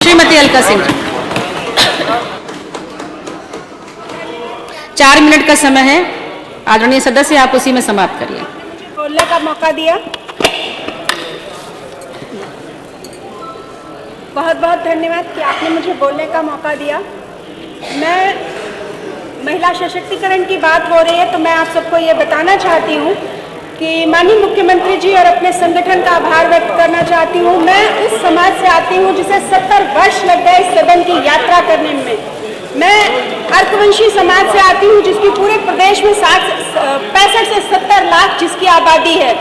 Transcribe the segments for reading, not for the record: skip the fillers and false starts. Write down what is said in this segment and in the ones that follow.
Shrimati Alka Singh ji, 4 minute का समय है। आदरणीय सदस्य, आप उसी में समाप्त करिए। बोलने का मौका दिया, बहुत बहुत धन्यवाद कि आपने मुझे बोलने का मौका दिया। मैं महिला सशक्तिकरण की बात हो रही है तो मैं आप सबको ये बताना चाहती हूँ कि माननीय मुख्यमंत्री जी और अपने संगठन का आभार व्यक्त करना चाहती हूँ। मैं उस समाज से आती हूँ जिसे 70 वर्ष लग गए इस सदन की यात्रा करने में। मैं अर्कवंशी समाज से आती हूँ जिसकी पूरे प्रदेश में 65 से 70 लाख जिसकी आबादी है।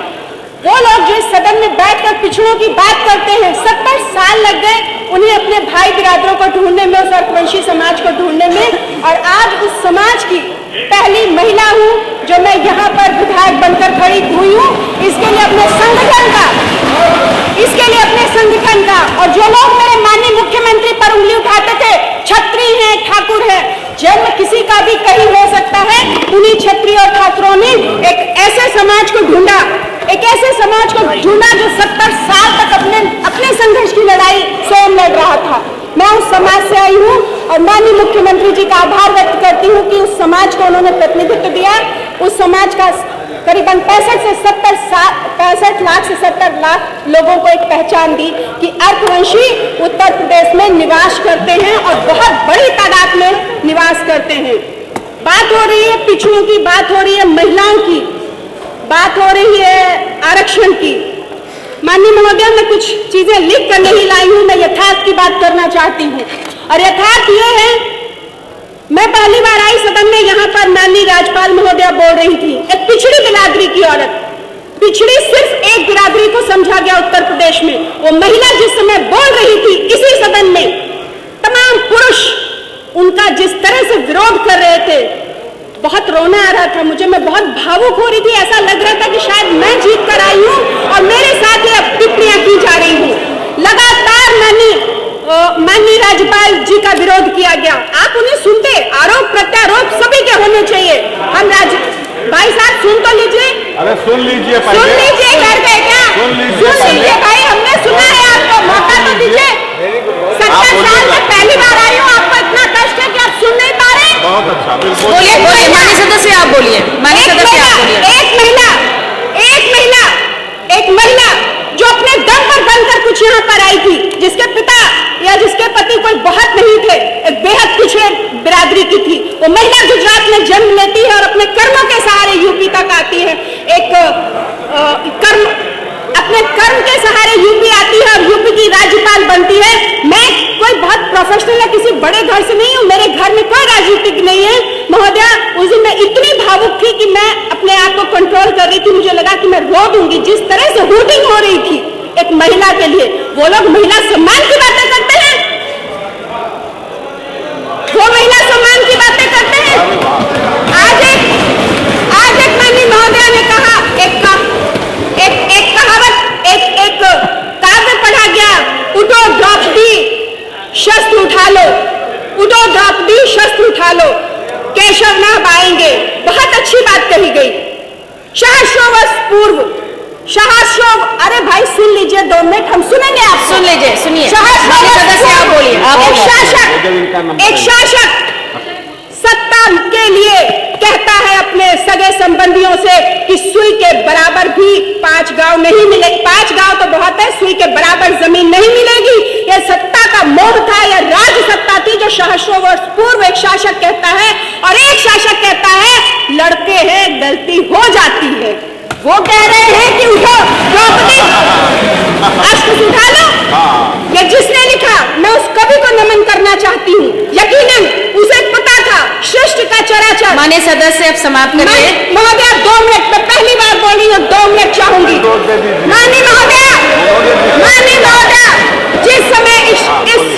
वो लोग जो इस सदन में बैठकर पिछड़ों की बात करते हैं, 70 साल लग गए उन्हें अपने भाई बिरादरों को ढूंढने में, उस अर्कवंशी समाज को ढूंढने में, और आज उस समाज की पहली महिला हूँ जो मैं यहाँ पर विधायक बनकर खड़ी हुई हूँ। इसके लिए अपने संगठन का और जो लोग मेरे माननीय मुख्यमंत्री पर उंगली उठाते थे, छत्री हैं, ठाकुर है, जन्म किसी का भी कहीं हो सकता है, उन्हीं छत्री और ठाकुरों ने एक ऐसे समाज को ढूंढा, एक ऐसे समाज को ढूंढा जो 70 साल तक अपने संघर्ष की लड़ाई स्वयं लड़ रहा था। मैं उस समाज से आई हूँ और माननीय मुख्यमंत्री जी का आभार व्यक्त करती हूँ कि उस समाज को उन्होंने प्रतिनिधित्व दिया। उस समाज का करीबन 65 लाख से 70 लाख लोगों को एक पहचान दी कि अर्कवंशी उत्तर प्रदेश में निवास करते हैं और बहुत बड़ी तादाद में निवास करते हैं। बात हो रही है पिछड़ों की, बात हो रही है महिलाओं की, बात हो रही है आरक्षण की। माननीय महोदय, मैं कुछ चीजें लिख कर नहीं लाई हूं, मैं यथार्थ की बात करना चाहती हूं और यथार्थ ये है, मैं पहली बार आई सदन में, यहाँ पर माननीय राज्यपाल महोदया बोल रही थी, एक पिछड़ी बिरादरी की औरत, पिछड़ी सिर्फ एक बिरादरी को समझा गया उत्तर प्रदेश में। वो महिला जिस समय बोल रही थी इसी सदन में, तमाम पुरुष उनका जिस तरह से विरोध कर रहे थे, बहुत रोना आ रहा था मुझे, मैं बहुत भावुक हो रही थी। ऐसा लग रहा था कि शायद मैं जीत कर आई हूँ और मेरे साथ ये टिप्पणियां की जा रही हूँ। लगातार माननीय राज्यपाल जी का विरोध किया गया। आप उन्हें सुनते, आरोप प्रत्यारोप सभी के होने चाहिए। हम भाई साहब सुन तो लीजिए। अरे सुन लीजिए, सुन लीजिए, कर गए क्या? सुन लीजिए भाई, हमने सुना है, आपको मौका तो दीजिए। 70 साल में पहली बार आई हूँ, आपको इतना कष्ट है कि आप सुन नहीं पा रहे? बहुत अच्छा, बिल्कुल। बोलिए बोलिए, माननीय सदस्य आप बोलिए, माननीय सदस्य आप बोलिए। एक महिला जो अपने दम पर बनकर कुछ यहाँ पर आई थी, जिसके पिता या जिसके पति कोई बहुत नहीं थे, एक बेहद पिछड़े बिरादरी की थी, वो महिला गुजरात में जन्म लेती है और अपने कर्मों के सहारे यूपी तक आती है। अपने कर्म के सहारे यूपी आती है और यूपी की राज्यपाल बनती है। मैं कोई बहुत प्रोफेशनल या किसी बड़े घर से नहीं हूँ, मेरे घर में कोई राजनीतिक नहीं है महोदया। उस दिन मैं इतनी भावुक थी कि मैं अपने आप को कंट्रोल कर रही थी, मुझे लगा कि मैं रो दूंगी। जिस तरह से हूटिंग हो रही थी एक महिला के लिए, वो लोग महिला सम्मान की बातें करते हैं, वो महिला सम्मान की बातें करते हैं। आज एक माननीय महोदया ने कहा, एक कहावत, एक काव्य पढ़ा गया, उठो द्रौपदी शस्त्र उठा लो, उठो द्रौपदी शस्त्र उठा लो, केशव नाथ आएंगे। बहुत अच्छी बात कही गई। सहस्रों वर्ष पूर्व, अरे भाई सुन लीजिए 2 मिनट, हम सुनेंगे, आप सुन लीजिए, सुनिए। सहस्रों सदस्य आप बोलिए, आप एक शासक सत्ता के लिए कहता है अपने सगे संबंधियों से कि सुई के बराबर भी 5 गांव नहीं मिले, 5 गांव तो बहुत है, सुई के बराबर जमीन नहीं मिलेगी। यह सत्ता का मोह था, यह राज सत्ता थी जो सहस्रों वर्ष पूर्व एक शासक कहता है। और एक शासक कहता है लड़के हैं, गलती हो जाती है। वो कह रहे हैं कि उठो द्रौपदी अस्त्र उठा लो। ये जिसने लिखा, मैं उस कवि को नमन करना चाहती हूँ। यकीनन उसे पता था सृष्टि का चराचर। माननीय सदस्य आप समाप्त करिए। महोदया 2 मिनट, मैं पहली बार बोली हूँ, 2 मिनट चाहूंगी। माननीय महोदया, जिस समय इस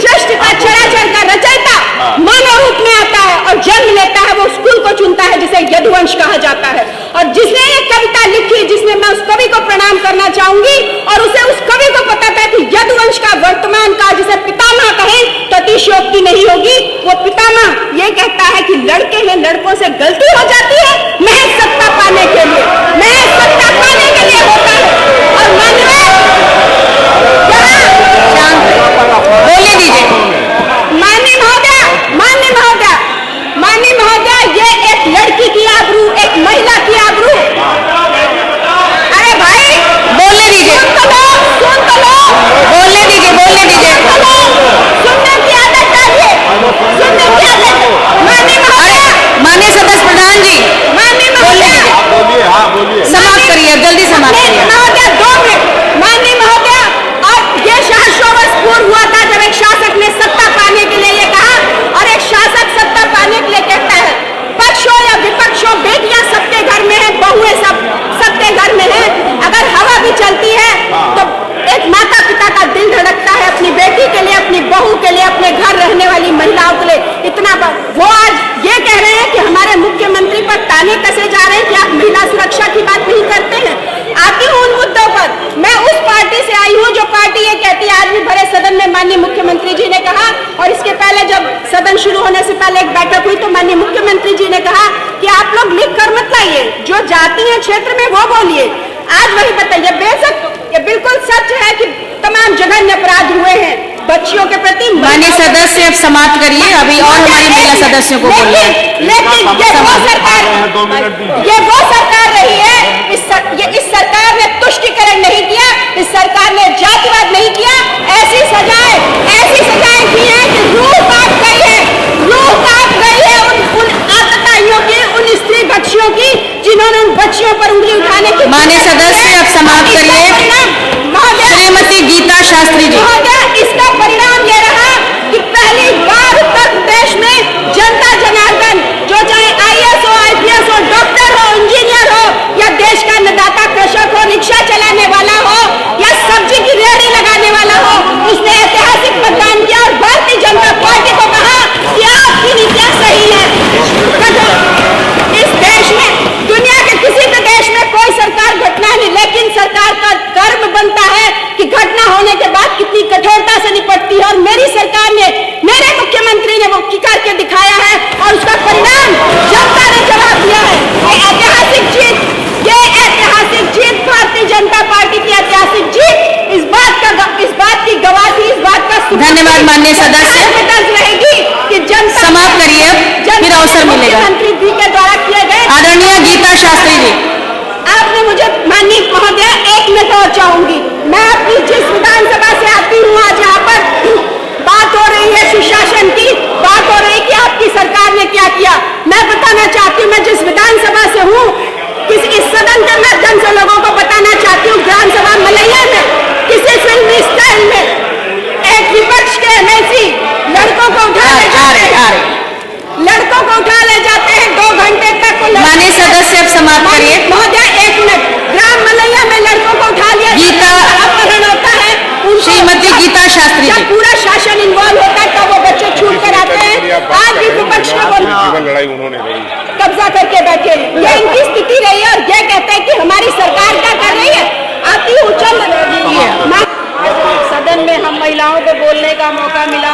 सृष्टि का चराचर का रचयिता मानव रूप में आता है और जन्म लेता है, वो स्कूल को चुनता है जिसे यदुवंश कहा जाता है। और जिसने ये कविता लिखी, जिसने, मैं उस कवि को प्रणाम करना चाहूंगी, और उसे उस कवि को पता था कि यदुवंश का वर्तमान का जिसे पितामह कहें तो अतिशयोक्ति नहीं होगी। वो पितामह ये कहता है कि लड़के हैं, लड़कों से गलती हो जाती है, महज सत्ता पाने के लिए होता है। और माननीय बोलने दीजिए। शुरू होने से पहले एक बैठक हुई तो माननीय मुख्यमंत्री जी ने कहा कि आप लोग लिख कर मत लाइए, जो जाती है क्षेत्र में वो बोलिए। आज वही बताइए, बेशक ये बिल्कुल सच है कि तमाम जघन्य अपराध हुए हैं बच्चियों के प्रति। माननीय सदस्य अब समाप्त करिए, अभी और हमारी महिला सदस्यों को बोलिए। लेकिन ये वो सरकार रही है, इस सरकार ने तुष्टीकरण नहीं किया, इस सरकार ने जातिवाद नहीं किया। ऐसी सजाएं दी हैं कि रूह कांप गई है उन आतताइयों की, उन स्त्री बच्चियों की जिन्होंने उन बच्चियों पर उंगली उठाने की। माननीय सदस्य अब समाप्त करिए। श्रीमती गीता शास्त्री जी। इसका परिणाम ये रहा कि पहली बार उत्तर प्रदेश में जनता जनार्दन, जो चाहे IAS हो, IPS हो, डॉक्टर हो, इंजीनियर हो, या देश का अन्नदाता कृषक हो, रिक्शा चलाने वाला हो, या सब्जी की रेहड़ी लगाने वाला हो, उसने ऐतिहासिक मतदान किया और भारतीय जनता पार्टी को कहा कि आपकी नीतियां सही है। इस देश में, दुनिया के किसी भी देश में कोई सरकार घटना नहीं, लेकिन सरकार का कर्म बनता है कि घटना होने के बाद कितनी कठोरता से निपटती है। और मेरी सरकार ने, मेरे मुख्यमंत्री ने वो करके दिखाया है और उसका परिणाम जनता ने जवाब दिया है। ये ऐतिहासिक जीत भारतीय जनता पार्टी की ऐतिहासिक जीत इस बात की गवाह थी, इस बात का धन्यवाद माननीय सदस्य। रहेगी कि जनता समाप्त करिए, फिर अवसर मिलेगा। मुख्यमंत्री जी के द्वारा किए गए। आदरणीय गीता शास्त्री जी। आपने मुझे माननीय महोदय 1 मिनट और चाहूंगी। मैं अपनी जिस विधानसभा से आती हूँ, आज यहाँ पर बात हो रही है सुशासन की, बात हो रही है कि आपकी सरकार ने क्या किया। मैं बताना चाहती हूँ, मैं जिस विधानसभा से हूँ, इस सदन के माध्यम से लोगों को बताना चाहती हूँ, विधानसभा मलैया में किसी फिल्मी स्टाइल में एक विपक्ष के MLC लड़कों को उठा ले जाते हैं 2 घंटे तक। माननीय सदस्य अब समाप्त करिए। महोदय 1 मिनट। ग्राम मलैया में लड़कों को उठा लिया, गीता अपहरण होता है। श्रीमती गीता शास्त्री जी। पूरा शासन इन्वॉल्व होता है तब वो बच्चे छूट कर आते हैं। आज भी विपक्ष को लड़ाई उन्होंने लड़ी, कब्जा करके बैठे हैं। ये इनकी स्थिति रही है और ये कहते हैं कि हमारी सरकार क्या कर रही है। अति उच्चल सदन में हम महिलाओं को बोलने का मौका मिला।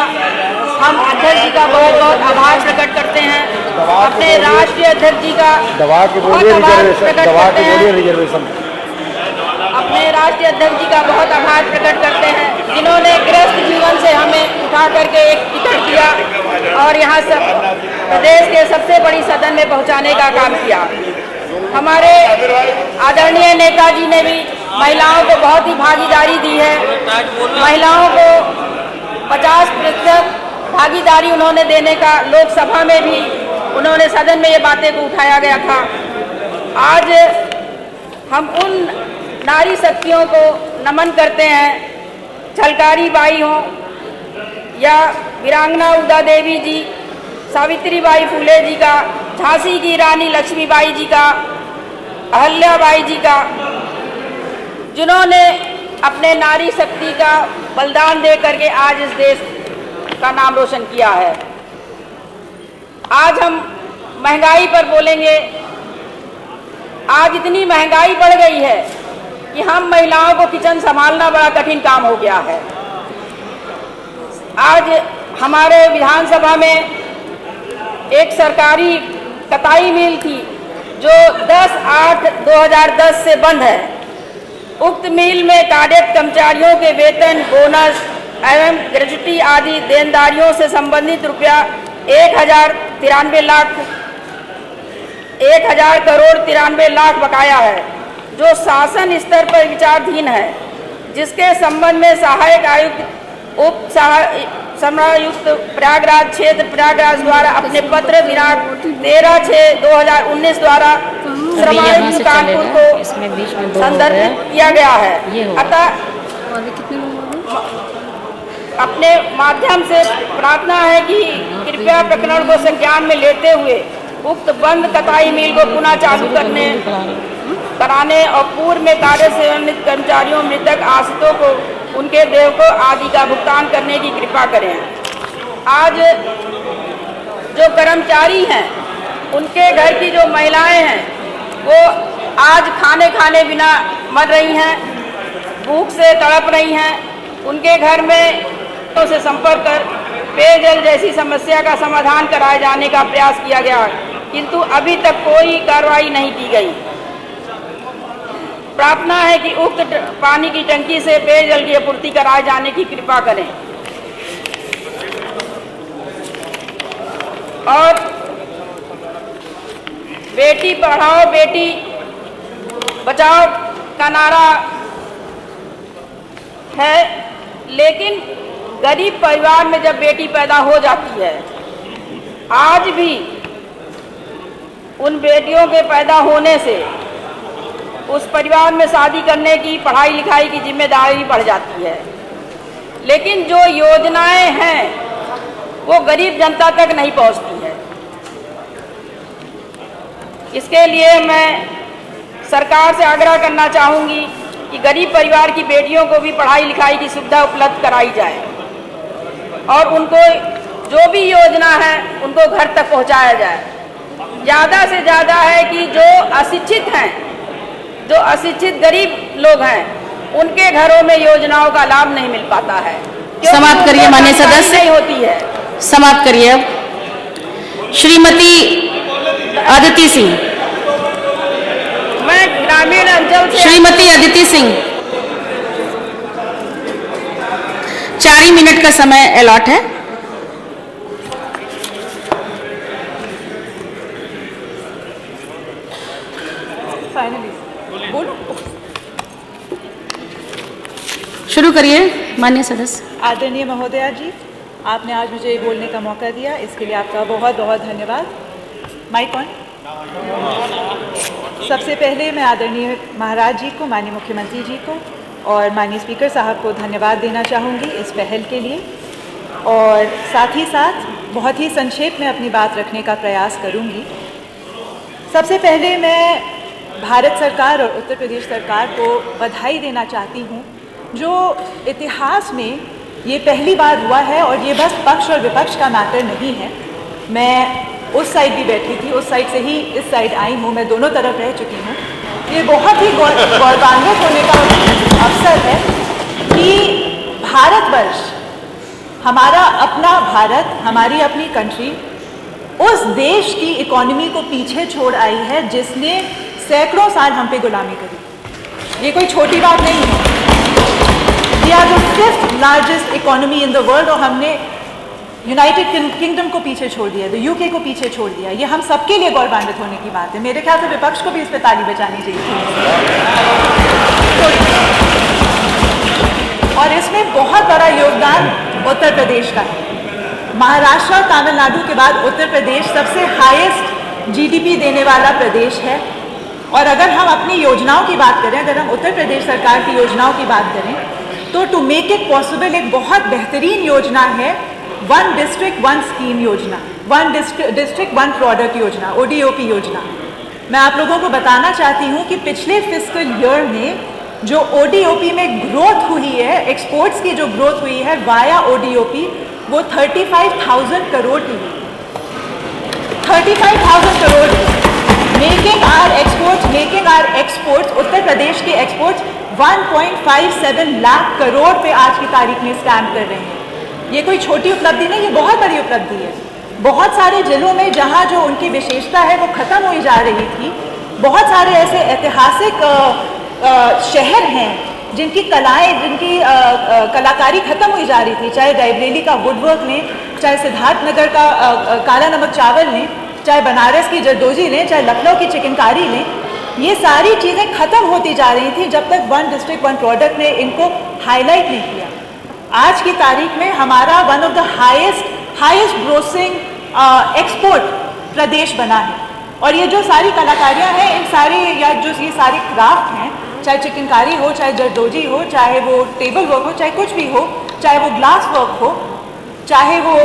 हम अध्यक्ष जी का बहुत बहुत आभार प्रकट करते हैं, अपने राष्ट्रीय अध्यक्ष जी का बहुत आभार प्रकट करते हैं, अपने राष्ट्रीय अध्यक्ष जी का बहुत आभार प्रकट करते हैं, जिन्होंने गृहस्थ जीवन से हमें उठा करके एक टिकट दिया और यहाँ सब प्रदेश के सबसे बड़ी सदन में पहुँचाने का काम किया। हमारे आदरणीय नेताजी ने भी महिलाओं को बहुत ही भागीदारी दी है। महिलाओं को 50% भागीदारी उन्होंने देने का, लोकसभा में भी उन्होंने सदन में ये बातें को उठाया गया था। आज हम उन नारी शक्तियों को नमन करते हैं, झलकारी बाई हो या वीरांगना उदा देवी जी, सावित्री बाई फुले जी का, झांसी की रानी लक्ष्मीबाई जी का, अहल्याबाई जी का, जिन्होंने अपने नारी शक्ति का बलिदान दे करके आज इस देश का नाम रोशन किया है। आज हम महंगाई पर बोलेंगे। आज इतनी महंगाई बढ़ गई है कि हम महिलाओं को किचन संभालना बड़ा कठिन काम हो गया है। आज हमारे विधानसभा में एक सरकारी कताई मिल थी जो 10/8/2010 से बंद है। उक्त मिल में कार्यरत कर्मचारियों के वेतन, बोनस एवं ग्रेजुटी आदि देनदारियों से संबंधित रुपया 1,000 करोड़ 93 लाख बकाया है, जो शासन स्तर पर विचाराधीन है, जिसके संबंध में सहायक आयुक्त उप समरायुक्त प्रयागराज क्षेत्र प्रयागराज द्वारा अपने पत्र दिनांक 13/6/2019 द्वारा श्रमायुक्त कानपुर को संदर्भित किया गया है। अतः अपने माध्यम से प्रार्थना है कि कृपया प्रकरण को संज्ञान में लेते हुए उक्त बंद कताई मिल को पुनः चालू कराने और पूर्व में कार्य से संबंधित कर्मचारियों, मृतक आश्रितों को उनके देवकों आदि का भुगतान करने की कृपा करें। आज जो कर्मचारी हैं, उनके घर की जो महिलाएं हैं, वो आज खाने बिना मर रही हैं, भूख से तड़प रही हैं। उनके घर में से संपर्क कर पेयजल जैसी समस्या का समाधान कराए जाने का प्रयास किया गया, किंतु अभी तक कोई कार्रवाई नहीं की गई। प्रार्थना है कि उक्त पानी की टंकी से पेयजल की आपूर्ति कराए जाने की कृपा करें। और बेटी पढ़ाओ बेटी बचाओ का नारा है, लेकिन गरीब परिवार में जब बेटी पैदा हो जाती है, आज भी उन बेटियों के पैदा होने से उस परिवार में शादी करने की, पढ़ाई लिखाई की जिम्मेदारी बढ़ जाती है। लेकिन जो योजनाएं हैं वो गरीब जनता तक नहीं पहुंचती है। इसके लिए मैं सरकार से आग्रह करना चाहूँगी कि गरीब परिवार की बेटियों को भी पढ़ाई लिखाई की सुविधा उपलब्ध कराई जाए और उनको जो भी योजना है उनको घर तक पहुंचाया जाए। ज़्यादा से ज़्यादा है कि जो अशिक्षित हैं, जो अशिक्षित गरीब लोग हैं, उनके घरों में योजनाओं का लाभ नहीं मिल पाता है। समाप्त करिए माननीय सदस्य, नहीं होती है। समाप्त करिए। श्रीमती अदिति सिंह। मैं ग्रामीण अंचल से श्रीमती अदिति सिंह, 4 ही मिनट का समय अलॉट है। शुरू करिए माननीय सदस्य। आदरणीय महोदया जी, आपने आज मुझे बोलने का मौका दिया, इसके लिए आपका बहुत बहुत धन्यवाद। Mike on. सबसे पहले मैं आदरणीय महाराज जी को, माननीय मुख्यमंत्री जी को और माननीय स्पीकर साहब को धन्यवाद देना चाहूँगी इस पहल के लिए, और साथ ही साथ बहुत ही संक्षेप में अपनी बात रखने का प्रयास करूँगी। सबसे पहले मैं भारत सरकार और उत्तर प्रदेश सरकार को बधाई देना चाहती हूँ, जो इतिहास में ये पहली बार हुआ है, और ये बस पक्ष और विपक्ष का मैटर नहीं है। मैं उस साइड भी बैठी थी, उस साइड से ही इस साइड आई हूँ, मैं दोनों तरफ रह चुकी हूँ। ये बहुत ही गौरवान्वित होने का अवसर है कि भारतवर्ष, हमारा अपना भारत, हमारी अपनी कंट्री उस देश की इकोनॉमी को पीछे छोड़ आई है जिसने सैकड़ों साल हम पे गुलामी करी। ये कोई छोटी बात नहीं है। We are the 5th largest economy in the world, और हमने यूनाइटेड किंगडम को पीछे छोड़ दिया, तो यूके को पीछे छोड़ दिया। ये हम सबके लिए गौरवान्वित होने की बात है। मेरे ख्याल से विपक्ष को भी इस पर ताली बजानी चाहिए। और इसमें बहुत बड़ा योगदान उत्तर प्रदेश का है। महाराष्ट्र और तमिलनाडु के बाद उत्तर प्रदेश सबसे हाईएस्ट जीडीपी देने वाला प्रदेश है। और अगर हम अपनी योजनाओं की बात करें, अगर हम उत्तर प्रदेश सरकार की योजनाओं की बात करें, तो टू मेक इट पॉसिबल एक बहुत बेहतरीन योजना है वन डिस्ट्रिक्ट वन स्कीम योजना, वन डिस्ट्रिक्ट वन प्रोडक्ट योजना, ODOP योजना। मैं आप लोगों को बताना चाहती हूँ कि पिछले फिस्कल ईयर में जो ODOP में ग्रोथ हुई है, एक्सपोर्ट्स की जो ग्रोथ हुई है वाया ODOP, वो 35,000 करोड़ की हुई। 35,000 crore, making are exports, Uttar Pradesh के एक्सपोर्ट्स 1.57 लाख करोड़ पे आज की तारीख में स्टैंड कर रहे हैं। ये कोई छोटी उपलब्धि नहीं, ये बहुत बड़ी उपलब्धि है। बहुत सारे जिलों में जहाँ जो उनकी विशेषता है वो खत्म हुई जा रही थी, बहुत सारे ऐसे ऐतिहासिक शहर हैं जिनकी कलाएं, जिनकी कलाकारी खत्म हुई जा रही थी, चाहे रायबरेली का वुडवर्क लें, चाहे सिद्धार्थनगर का काला नमक चावल लें, चाहे बनारस की जरदोजी लें, चाहे लखनऊ की चिकनकारी लें। ये सारी चीज़ें खत्म होती जा रही थी जब तक वन डिस्ट्रिक्ट वन प्रोडक्ट ने इनको हाईलाइट नहीं किया। आज की तारीख में हमारा one of the highest grossing export प्रदेश बना है। और ये जो सारी कलाकारियाँ हैं, इन सारी या जो ये सारे क्राफ्ट हैं, चाहे चिकनकारी हो, चाहे जरदोजी हो, चाहे वो टेबल वर्क हो, चाहे कुछ भी हो, चाहे वो ग्लास वर्क हो, चाहे वो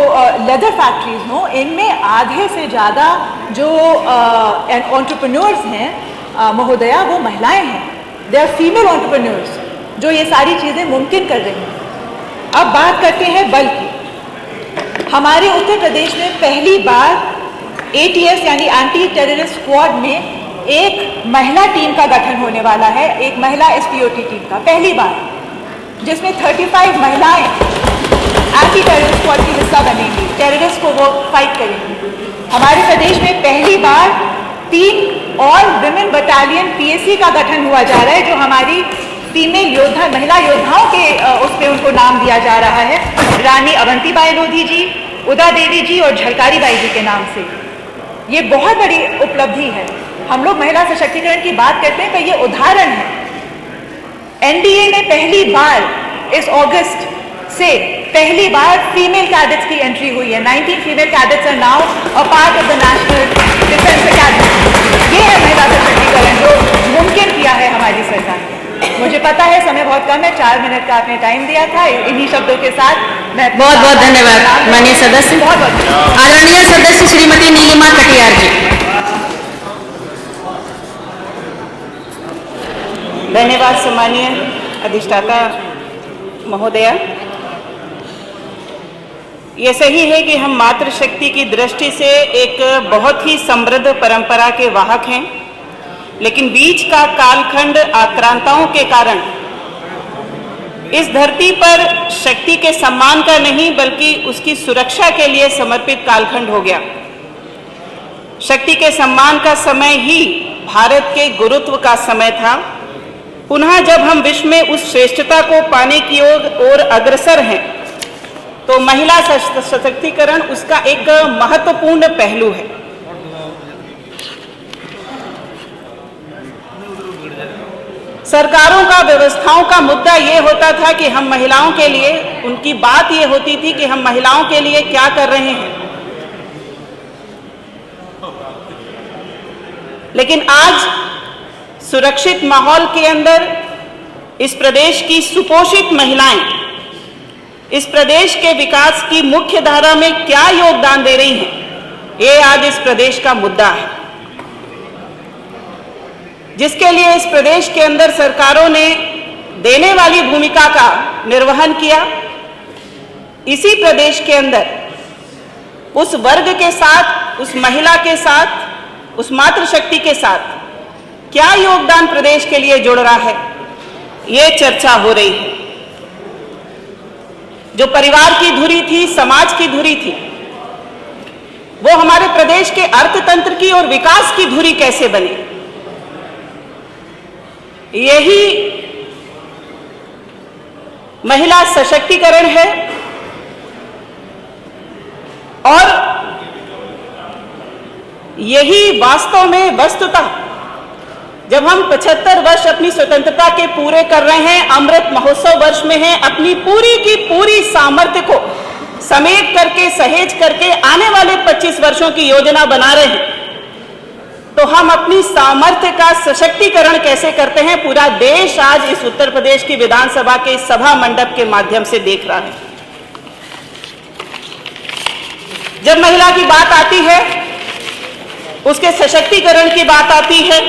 लेदर फैक्ट्रीज हो, इनमें आधे से ज़्यादा जो एंटरप्रेन्योर्स हैं महोदया, वो महिलाएं हैं। दे आर फीमेल एंटरप्रेन्योर्स जो ये सारी चीज़ें मुमकिन कर रही हैं। अब बात करते हैं बल की। हमारे उत्तर प्रदेश में पहली बार ATS यानी एंटी टेररिस्ट स्क्वाड में एक महिला टीम का गठन होने वाला है, एक महिला SPOT टीम का, पहली बार, जिसमें 35 महिलाएं एंटी टेररिस्ट स्क्वाड की हिस्सा बनेंगी। फाइट करेंगे। हमारे प्रदेश में पहली बार 3 और विमेन बटालियन पीएसी का गठन हुआ जा रहा है, जो हमारी फीमेल योद्धा, महिला योद्धाओं के उस पर उनको नाम दिया जा रहा है, रानी अवंतीबाई लोधी जी, उदा देवी जी और झलकारी बाई जी के नाम से। ये बहुत बड़ी उपलब्धि है। हम लोग महिला सशक्तिकरण की बात करते हैं, पर ये उदाहरण है। एनडीए में पहली बार इस अगस्त से पहली बार फीमेल कैडेट्स की एंट्री हुई है। 19 female cadets are now a part of the National Defence Academy. ये है महिला सशक्तिकरण जो मुमकिन किया है हमारी सरकार ने। मुझे पता है समय बहुत कम है, 4 मिनट का आपने टाइम दिया था। इन्हीं शब्दों के साथ मैं बहुत बहुत धन्यवाद माननीय सदस्य। बहुत बहुत आदरणीय सदस्य श्रीमती नीलिमा कटियार जी। धन्यवाद सम्मानीय अधिष्ठाता महोदया। ये सही है कि हम मातृशक्ति की दृष्टि से एक बहुत ही समृद्ध परंपरा के वाहक हैं, लेकिन बीच का कालखंड आक्रांताओं के कारण इस धरती पर शक्ति के सम्मान का नहीं बल्कि उसकी सुरक्षा के लिए समर्पित कालखंड हो गया। शक्ति के सम्मान का समय ही भारत के गुरुत्व का समय था। पुनः जब हम विश्व में उस श्रेष्ठता को पाने की ओर अग्रसर हैं, तो महिला सशक्तिकरण उसका एक महत्वपूर्ण पहलू है। सरकारों का, व्यवस्थाओं का मुद्दा ये होता था कि हम महिलाओं के लिए, उनकी बात ये होती थी कि हम महिलाओं के लिए क्या कर रहे हैं। लेकिन आज सुरक्षित माहौल के अंदर इस प्रदेश की सुपोषित महिलाएं इस प्रदेश के विकास की मुख्य धारा में क्या योगदान दे रही हैं, ये आज इस प्रदेश का मुद्दा है, जिसके लिए इस प्रदेश के अंदर सरकारों ने देने वाली भूमिका का निर्वहन किया। इसी प्रदेश के अंदर उस वर्ग के साथ, उस महिला के साथ, उस मातृशक्ति के साथ क्या योगदान प्रदेश के लिए जुड़ रहा है, ये चर्चा हो रही है। जो परिवार की धुरी थी, समाज की धुरी थी, वो हमारे प्रदेश के अर्थतंत्र की और विकास की धुरी कैसे बने, यही महिला सशक्तिकरण है। और यही वास्तव में वस्तुतः जब हम 75 वर्ष अपनी स्वतंत्रता के पूरे कर रहे हैं, अमृत महोत्सव वर्ष में हैं, अपनी पूरी की पूरी सामर्थ्य को समेट करके, सहेज करके आने वाले 25 वर्षों की योजना बना रहे हैं, तो हम अपनी सामर्थ्य का सशक्तिकरण कैसे करते हैं, पूरा देश आज इस उत्तर प्रदेश की विधानसभा के सभा मंडप के माध्यम से देख रहा है। जब महिला की बात आती है, उसके सशक्तिकरण की बात आती है,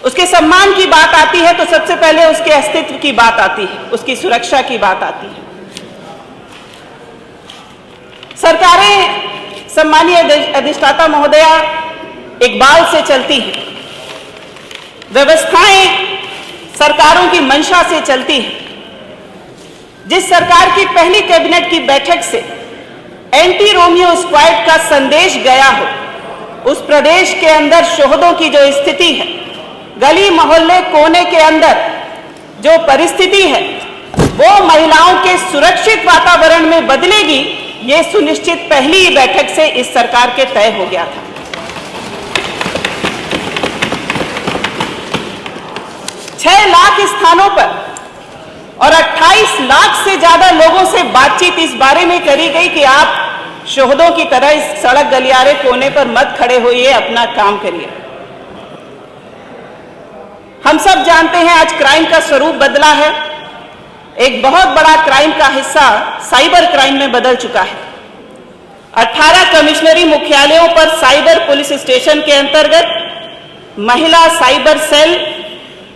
उसके सम्मान की बात आती है, तो सबसे पहले उसके अस्तित्व की बात आती है, उसकी सुरक्षा की बात आती है। सरकारें, सम्मानीय अधिष्ठाता महोदया, इकबाल से चलती हैं, व्यवस्थाएं सरकारों की मंशा से चलती हैं। जिस सरकार की पहली कैबिनेट की बैठक से एंटी रोमियो स्क्वाड का संदेश गया हो, उस प्रदेश के अंदर शोहदों की जो स्थिति है, गली मोहल्ले कोने के अंदर जो परिस्थिति है, वो महिलाओं के सुरक्षित वातावरण में बदलेगी, ये सुनिश्चित पहली ही बैठक से इस सरकार के तय हो गया था। छह लाख स्थानों पर और 28 लाख से ज्यादा लोगों से बातचीत इस बारे में करी गई कि आप शोहदों की तरह इस सड़क गलियारे कोने पर मत खड़े होइए, अपना काम करिए। हम सब जानते हैं आज क्राइम का स्वरूप बदला है। एक बहुत बड़ा क्राइम का हिस्सा साइबर क्राइम में बदल चुका है। 18 कमिश्नरी मुख्यालयों पर साइबर पुलिस स्टेशन के अंतर्गत महिला साइबर सेल,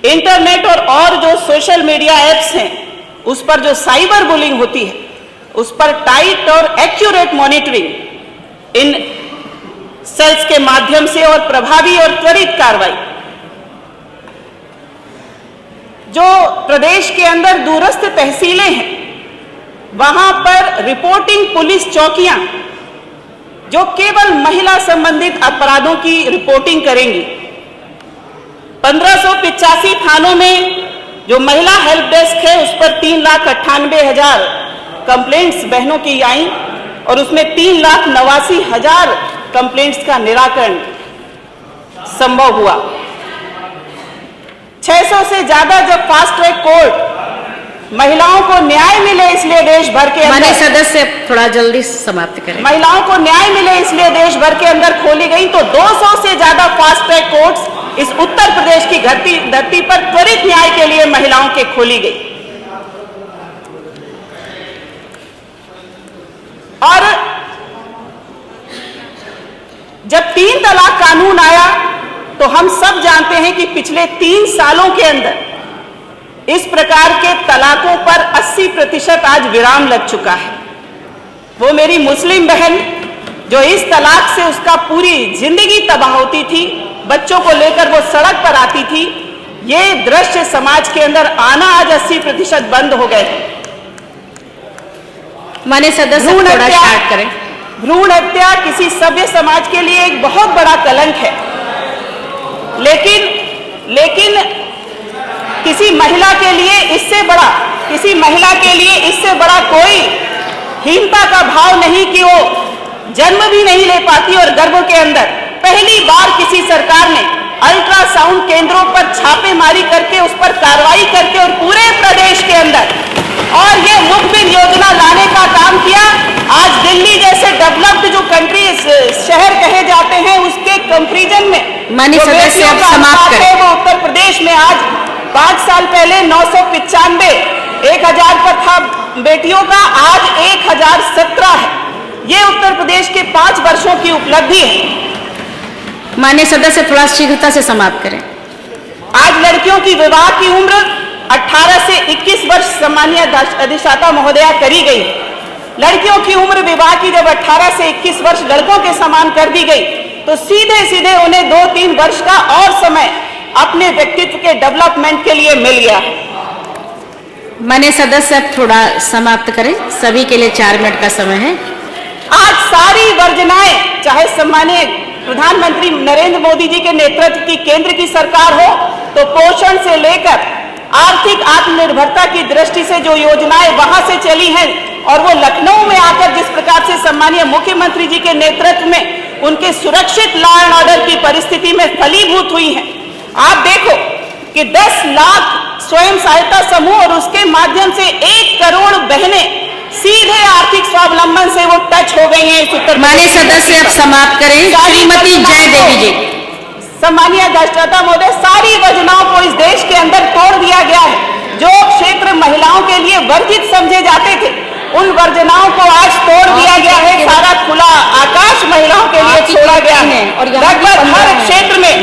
इंटरनेट और जो सोशल मीडिया एप्स हैं, उस पर जो साइबर बुलिंग होती है, उस पर टाइट और एक्यूरेट मॉनिटरिंग इन सेल्स के माध्यम से और प्रभावी और त्वरित कार्रवाई। जो प्रदेश के अंदर दूरस्थ तहसीलें हैं, वहां पर रिपोर्टिंग पुलिस चौकियां जो केवल महिला संबंधित अपराधों की रिपोर्टिंग करेंगी। 1585 थानों में जो महिला हेल्प डेस्क है उस पर 3,98,000 कंप्लेंट्स बहनों की आई और उसमें 3,89,000 कंप्लेंट्स का निराकरण संभव हुआ। 600 से ज्यादा जब फास्ट ट्रैक कोर्ट महिलाओं को न्याय मिले इसलिए देश भर के माननीय अंदर सदस्य थोड़ा जल्दी समाप्त करें। महिलाओं को न्याय मिले इसलिए देश भर के अंदर खोली गई तो 200 से ज्यादा फास्ट ट्रैक कोर्ट्स इस उत्तर प्रदेश की धरती पर त्वरित न्याय के लिए महिलाओं के खोली गई। और जब 3 तलाक कानून आया तो हम सब जानते हैं कि पिछले 3 सालों के अंदर इस प्रकार के तलाकों पर 80% आज विराम लग चुका है। वो मेरी मुस्लिम बहन जो इस तलाक से उसका पूरी जिंदगी तबाह होती थी, बच्चों को लेकर वो सड़क पर आती थी, ये दृश्य समाज के अंदर आना आज 80% बंद हो गए। माननीय सदस्य थोड़ा स्टार्ट करें। भ्रूण हत्या किसी सभ्य समाज के लिए एक बहुत बड़ा कलंक है, लेकिन किसी महिला के लिए इससे बड़ा कोई हीनता का भाव नहीं कि वो जन्म भी नहीं ले पाती और गर्भ के अंदर पहली बार किसी सरकार ने अल्ट्रासाउंड केंद्रों पर छापेमारी करके उस पर कार्रवाई करके और पूरे प्रदेश के अंदर और ये मुखबिर योजना लाने का काम किया। आज दिल्ली जैसे डेवलप्ड जो कंट्री शहर कहे जाते हैं उसके कंपैरिजन में माननीय सदस्य आप समाप्त करें। वो उत्तर प्रदेश में आज 5 साल पहले 995 1000 पर था बेटियों का, आज 1017 है। ये उत्तर प्रदेश के 5 वर्षों की उपलब्धि है। माननीय सदस्य थोड़ा शीघ्रता से समाप्त करें। आज लड़कियों की विवाह की उम्र 18 से 21 वर्ष सम्मानीय अधिष्ठाता महोदया करी गई। लड़कियों की उम्र विवाह की जब 18 से 21 वर्ष लड़कों के समान कर दी गई तो सीधे सीधे उन्हें 2-3 वर्ष का और समय अपने व्यक्तित्व के डेवलपमेंट के लिए मिल गया। माननीय सदस्य अब थोड़ा समाप्त करें, सभी के लिए 4 मिनट का समय है। आज सारी वर्जनाएं, चाहे सम्मानीय प्रधानमंत्री नरेंद्र मोदी जी के नेतृत्व की केंद्र की सरकार हो तो पोषण से लेकर आर्थिक आत्मनिर्भरता की दृष्टि से जो योजनाएं वहां से चली हैं और वो लखनऊ में आकर जिस प्रकार से सम्मानीय मुख्यमंत्री जी के नेतृत्व में उनके सुरक्षित लॉ एंड ऑर्डर की परिस्थिति में फलीभूत हुई हैं। आप देखो कि 10 लाख स्वयं सहायता समूह और उसके माध्यम से 1 करोड़ बहनें सीधे आर्थिक स्वावलंबन से वो टच हो गई हैं इस उत्तर। माननीय सदस्य अब समाप्त करें। श्रीमती जय देवी जी। सम्मानीय अधिष्ठाता महोदय, सारी योजनाओं को इस देश के अंदर तोड़ दिया गया है। जो क्षेत्र महिलाओं के लिए वर्जित समझे जाते थे उन योजनाओं को आज तोड़ दिया गया है। सारा खुला आकाश महिलाओं के लिए छोड़ा गया है। लगभग हर क्षेत्र में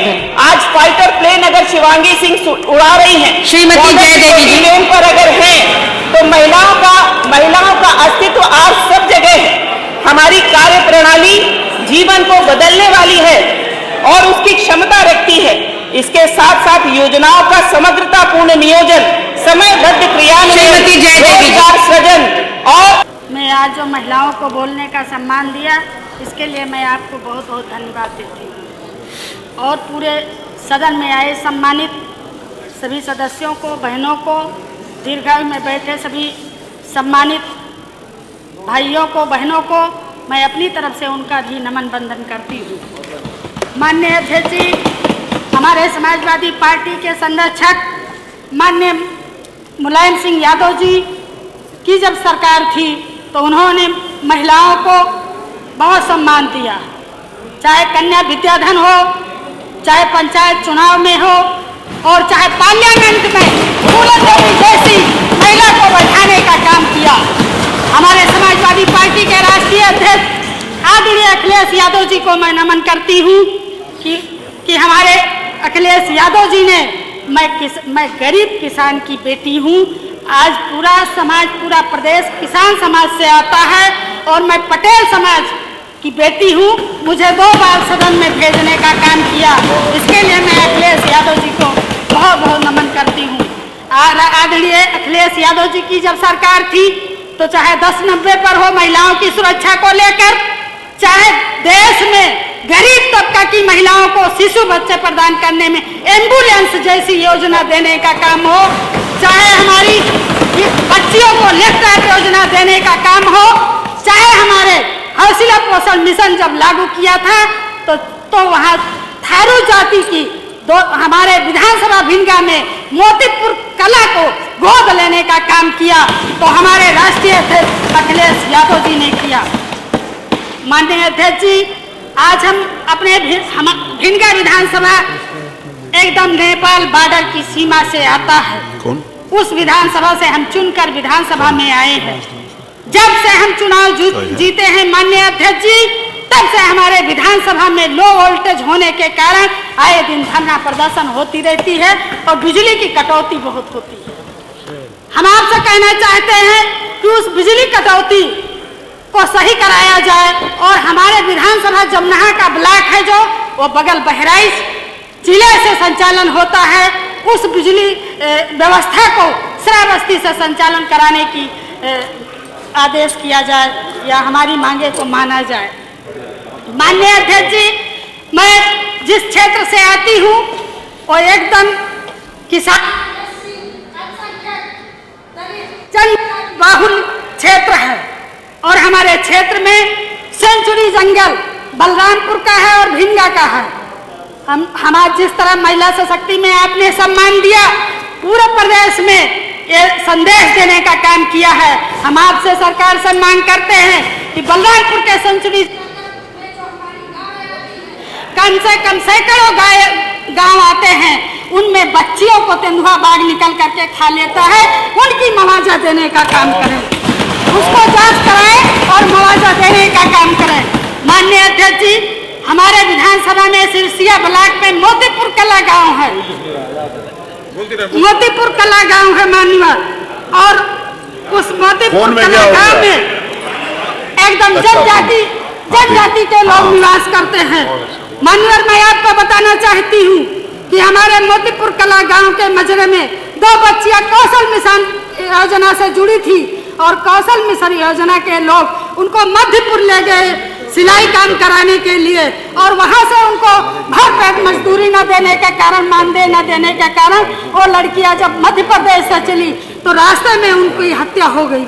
आज फाइटर प्लेन अगर शिवांगी सिंह उड़ा रही हैं, श्रीमती जय देवी जी पर अगर हैं तो महिलाओं का अस्तित्व आज सब जगह है। हमारी कार्य प्रणाली जीवन को बदलने वाली है और उसकी क्षमता रखती है। इसके साथ साथ योजनाओं का समग्रतापूर्ण नियोजन, समयबद्ध क्रियान्वयन, रोजगार सृजन और मैं आज जो महिलाओं को बोलने का सम्मान दिया इसके लिए मैं आपको बहुत बहुत धन्यवाद देती हूँ और पूरे सदन में आए सम्मानित सभी सदस्यों को, बहनों को, दीर्घायु में बैठे सभी सम्मानित भाइयों को, बहनों को मैं अपनी तरफ से उनका भी नमन बंदन करती हूँ। माननीय अध्यक्ष जी, हमारे समाजवादी पार्टी के संरक्षक माननीय मुलायम सिंह यादव जी की जब सरकार थी तो उन्होंने महिलाओं को बहुत सम्मान दिया, चाहे कन्या विद्याधन हो, चाहे पंचायत चुनाव में हो और चाहे पार्लियामेंट में फूलन देवी जैसी महिला को बैठाने का काम किया। हमारे समाजवादी पार्टी के राष्ट्रीय अध्यक्ष आदरणीय अखिलेश यादव जी को मैं नमन करती हूँ कि हमारे अखिलेश यादव जी ने मैं गरीब किसान की बेटी हूँ। आज पूरा समाज, पूरा प्रदेश किसान समाज से आता है और मैं पटेल समाज की बेटी हूँ। मुझे 2 बार सदन में भेजने का काम किया, इसके लिए मैं अखिलेश यादव जी को बहुत बहुत नमन करती हूँ। आदरणीय अखिलेश यादव जी की जब सरकार थी तो चाहे 10-90 पर हो महिलाओं की सुरक्षा को लेकर, चाहे देश में गरीब तबका की महिलाओं को शिशु बच्चे प्रदान करने में एम्बुलेंस जैसी योजना देने का काम हो, चाहे हमारी बच्चियों को लैपटॉप योजना देने का काम हो, चाहे हमारे हौसला पोषण मिशन जब लागू किया था तो वहाँ थारू जाति की हमारे विधानसभा भिंगा में मोतीपुर कला को गोद लेने का काम किया तो हमारे राष्ट्रीय अध्यक्ष अखिलेश यादव जी ने किया। माननीय अध्यक्ष जी, आज हम अपने भिंगा विधानसभा एकदम नेपाल बॉर्डर की सीमा से आता है। कौन? उस विधानसभा से हम चुनकर विधानसभा में आए हैं। जब से हम चुनाव जीते हैं माननीय अध्यक्ष जी, तब से हमारे विधानसभा में लो वोल्टेज होने के कारण आए दिन धरना प्रदर्शन होती रहती है और बिजली की कटौती बहुत होती है। हम आपसे कहना चाहते हैं कि उस बिजली कटौती को सही कराया जाए और हमारे विधानसभा जमनाहा का ब्लॉक है जो वो बगल बहराइच जिले से संचालन होता है, उस बिजली व्यवस्था को श्रावस्ती से संचालन कराने की आदेश किया जाए या हमारी मांगे को माना जाए। माननीय अध्यक्ष जी, मैं जिस क्षेत्र से आती हूँ वो एकदम किसान बहुल क्षेत्र है और हमारे क्षेत्र में सेंचुरी जंगल बलरामपुर का है और भिंगा का है। हम आज जिस तरह महिला सशक्ति में आपने सम्मान दिया, पूरे प्रदेश में ये संदेश देने का काम किया है। हम आपसे सरकार से मांग करते हैं कि बलरामपुर के सेंचुरी कम से कम सैकड़ों गांव आते हैं, उनमें बच्चियों को तेंदुआ बाघ निकल करके खा लेता है, उनकी मुआवजा देने का काम करें, उसको जांच कराएं और मुआवजा देने का काम करें। माननीय अध्यक्ष जी, हमारे विधानसभा में सिरसिया ब्लॉक में मोतीपुर कला गांव है, मोतीपुर कला गांव है माननीय, और उस मोतीपुर कला गांव में एकदम जनजाति के लोग निवास करते हैं। माननीय, मैं आपको बताना चाहती हूँ कि हमारे मोतीपुर कला गांव के मजरे में 2 बच्चियां कौशल मिशन योजना से जुड़ी थी और कौशल मिशन योजना के लोग उनको मध्यपुर ले गए सिलाई काम कराने के लिए और वहां से उनको भर पेट मजदूरी न देने के कारण, मानदेय न देने के कारण वो लड़कियां जब मध्य प्रदेश से चली तो रास्ते में उनकी हत्या हो गई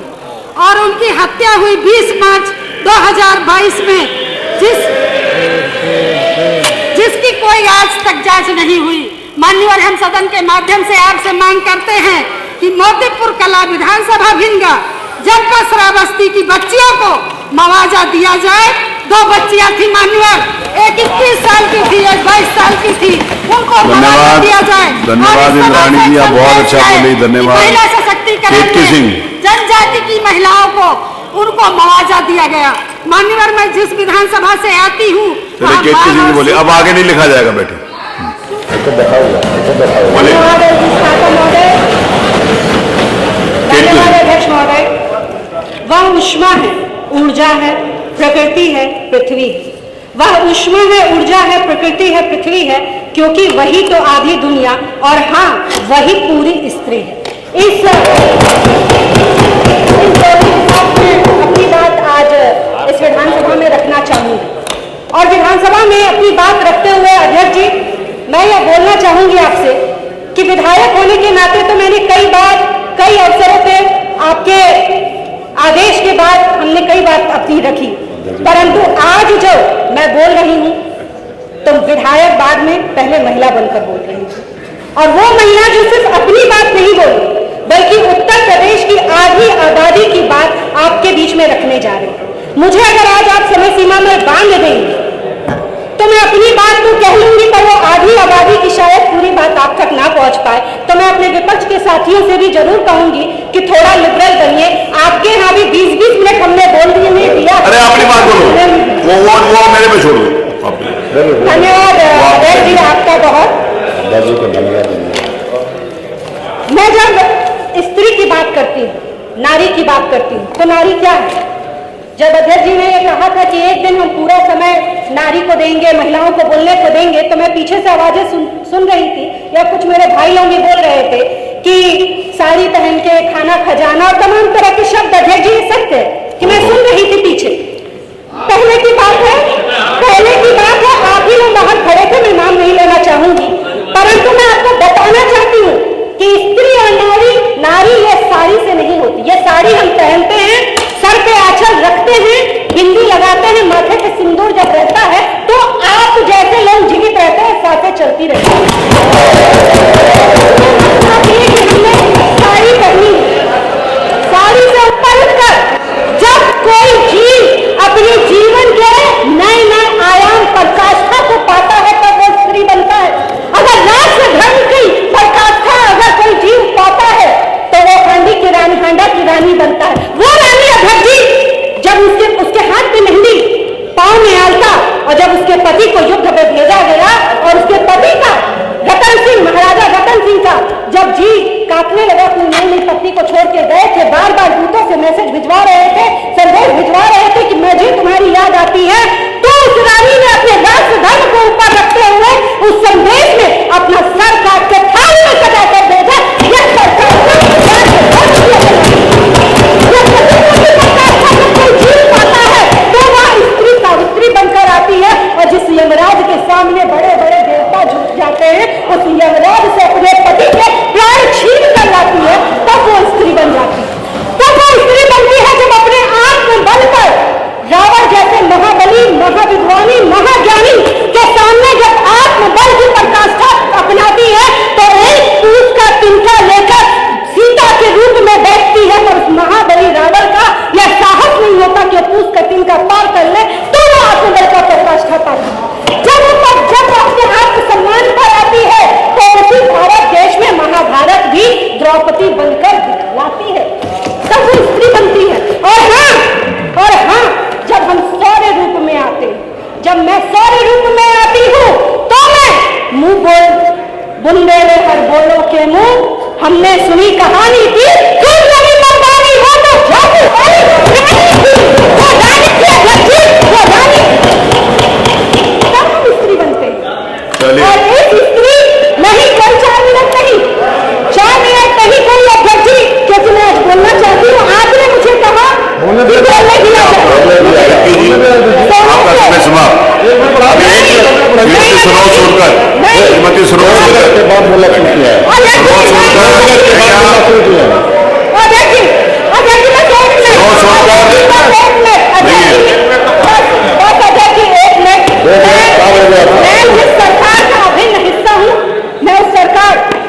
और उनकी हत्या हुई 20 मार्च 2022 में, जिसकी कोई आज तक जांच नहीं हुई। माननीय, हम सदन के माध्यम से आपसे मांग करते हैं कि मोतीपुर कला विधानसभा भिंगा जनपद श्रावस्ती की बच्चियों को मुआवजा दिया जाए। 2 बच्चियां थी माननीय, एक 21 साल की थी, एक 22 साल की थी, उनको मुआवजा दिया जाए। धन्यवाद रानी जी, आप बहुत अच्छा बोली, धन्यवाद। महिला सशक्तिकरण में जनजाति की महिलाओं को उनको मुआवजा दिया गया। माननीय, मैं जिस विधानसभा से आती हूँ, बोले अब आगे नहीं लिखा जाएगा, बैठे अध्यक्ष महोदय, वह ऊष्मा है, ऊर्जा है, प्रकृति है, पृथ्वी है। वह ऊष्मा है, ऊर्जा है, प्रकृति है, पृथ्वी है, क्योंकि वही तो आधी दुनिया और हाँ वही पूरी स्त्री है। इस अपनी बात आज इस विधानसभा में रखना चाहूंगी और विधानसभा में अपनी बात रखते हुए अध्यक्ष जी, मैं यह बोलना चाहूंगी आपसे कि विधायक होने के नाते तो मैंने कई बार कई अवसरों पे आपके आदेश के बाद हमने कई बात अपनी रखी, परंतु आज जो मैं बोल रही हूँ तो विधायक बाद में पहले महिला बनकर बोल रही हूँ और वो महिला जो सिर्फ अपनी बात नहीं बोली बल्कि उत्तर प्रदेश की आधी आबादी की बात आपके बीच में रखने जा रही हूँ। मुझे अगर आज आप समय सीमा में बांध देंगे तो मैं अपनी बात तो कह लूंगी, पर वो आधी आबादी की शायद पूरी बात आप तक ना पहुंच पाए। तो मैं अपने विपक्ष के साथियों से भी जरूर कहूंगी कि थोड़ा लिबरल बनिए। आपके यहाँ भी 20-20 मिनट हमने बोल दिया। अरे अपनी बात बोलो, वो मेरे पे छोड़ो। धन्यवाद अध्यक्ष जी, आपका बहुत। मैं जब स्त्री की बात करती हूँ, नारी की बात करती हूँ, तो नारी क्या है? जब अध्यक्ष जी ने ये कहा था कि एक दिन हम पूरा समय नारी को देंगे, महिलाओं को बोलने को देंगे, तो मैं पीछे से आवाजें सुन रही थी या कुछ मेरे भाई लोग भी बोल रहे थे कि साड़ी पहन के खाना खजाना और तमाम तरह के शब्द। अध्यक्ष जी, ये सत्य है कि मैं सुन रही थी पीछे। पहले की बात जाते हैं, बिंदी लगाते हैं, माथे पे सिंदूर जब रहता है तो आप जैसे लोग जीवित रहते हैं, सांसें चलती रहती हैं। साड़ी पहनी, साड़ी से ऊपर उठकर जब कोई जीव अपने जीवन के नए नए आयाम पराकाष्ठा को पाता है तब वो स्त्री बनता है। अगर राष्ट्र धर्म की पराकाष्ठा अगर कोई जीव पाता है तो वो हांडी की रानी, हांडा की रानी बनता है। वो रानी अध्यक्ष जी जब उसके हाथ में मेहंदी, पांव में आलता, और जब उसके पति को युद्ध में भेजा गया और उसके पति का रतन सिंह, महाराजा रतन सिंह का जब जी काटने लगा, अपनी नई पत्नी को छोड़ के गए थे, बार बार दूतों से मैसेज भिजवा रहे थे, संदेश भिजवा रहे थे कि मुझे तुम्हारी याद आती है, तो उस रानी ने अपने राष्ट्र धर्म को ऊपर रखते हुए उस संदेश में अपना सर काट के थाली में सजा कर भेजा। यह सरकार कोई जीव पाता है तो वह स्त्री सावित्री बनकर आती है, और जिस यमराज के सामने बड़े बड़े देवता झुक जाते हैं, उस यमराज से अपने पति के प्राण छीन कर लाती है, तब वो स्त्री बन जाती है। तब वो स्त्री बनती है जब अपने आत्म बल पर रावण जैसे महाबली, महाविद्वानी, महाज्ञानी के सामने जब आत्मबल की पराकाष्ठा अपनाती है तो एक पूछ का तिनका लेकर सीता के रूप में बैठती है, पर उस महाबली रावण का यह साहस नहीं होता कि पूछ का तिनका पार कर ले, तो वो आत्मबल का पराकाष्ठा पाती है। जब अपने आत्मसम्मान पर आती है तो उसी भारत देश में महाभारत भी द्रौपदी बनकर दिखलाती है, तब वो स्त्री बनती है। और हाँ, जब हम सौर्य रूप में आते हैं, जब मैं सौर्य रूप में आती हूँ तो मैं मुंह बुंदेले हर बोलो के मुंह, हमने सुनी कहानी थी, तुम कभी मर्दानी हो तो जादू वाली रानी थी, वो रानी थी अध्यक्ष, वो रानी, तब हम स्त्री बनते हैं। और एक स्त्री नहीं, कोई 4 मिनट नहीं, 4 मिनट नहीं कोई अध्यक्ष जी, क्योंकि मैं बोलना चाहती हूँ। आपने मुझे कहा आपका समय समाप्त। सरोज छोड़कर श्रीमती सरोज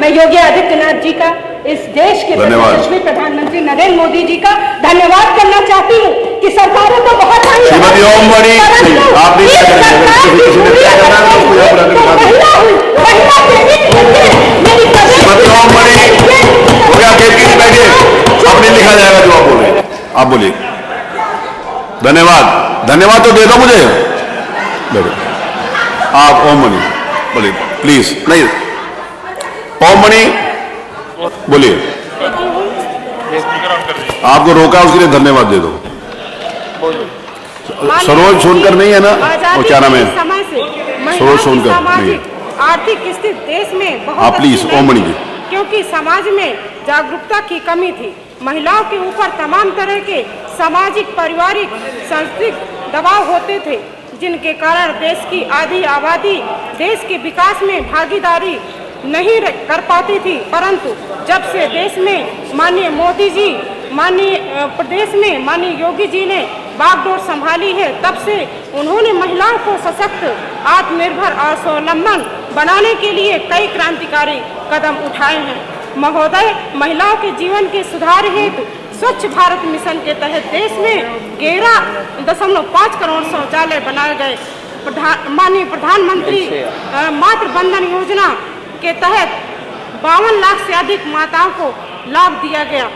मैं योगी आदित्यनाथ जी का, इस देश के यशस्वी प्रधानमंत्री नरेंद्र मोदी जी का धन्यवाद करना चाहती हूँ कि सरकारों को बहुत श्रीमती ओममणि, आप नहीं लिखा जाएगा जो आप बोले, आप बोलिए। धन्यवाद तो दे दो मुझे। आप ओममणि बोलिए प्लीज। नहीं, ओममणि बोलिए। आपको रोका उसके लिए धन्यवाद दे दो। सरोज सोनकर नहीं है ना, वो क्या नाम है, सरोज सोनकर नहीं है। आर्थिक स्थिति देश में बहुत आप प्लीज ओममणि जी। क्योंकि समाज में जागरूकता की कमी थी, महिलाओं के ऊपर तमाम तरह के सामाजिक, पारिवारिक, सांस्कृतिक दबाव होते थे, जिनके कारण देश की आधी आबादी देश के विकास में भागीदारी नहीं कर पाती थी। परंतु जब से देश में माननीय मोदी जी, माननीय प्रदेश में माननीय योगी जी ने बागडोर संभाली है, तब से उन्होंने महिलाओं को सशक्त, आत्मनिर्भर और स्वावलंबन बनाने के लिए कई क्रांतिकारी कदम उठाए हैं। महोदय, महिलाओं के जीवन के सुधार हेतु स्वच्छ भारत मिशन के तहत देश में 11.5 करोड़ शौचालय बनाए गए। माननीय प्रधानमंत्री मातृ बंधन योजना के तहत 52 लाख से अधिक माताओं को लाभ दिया गया।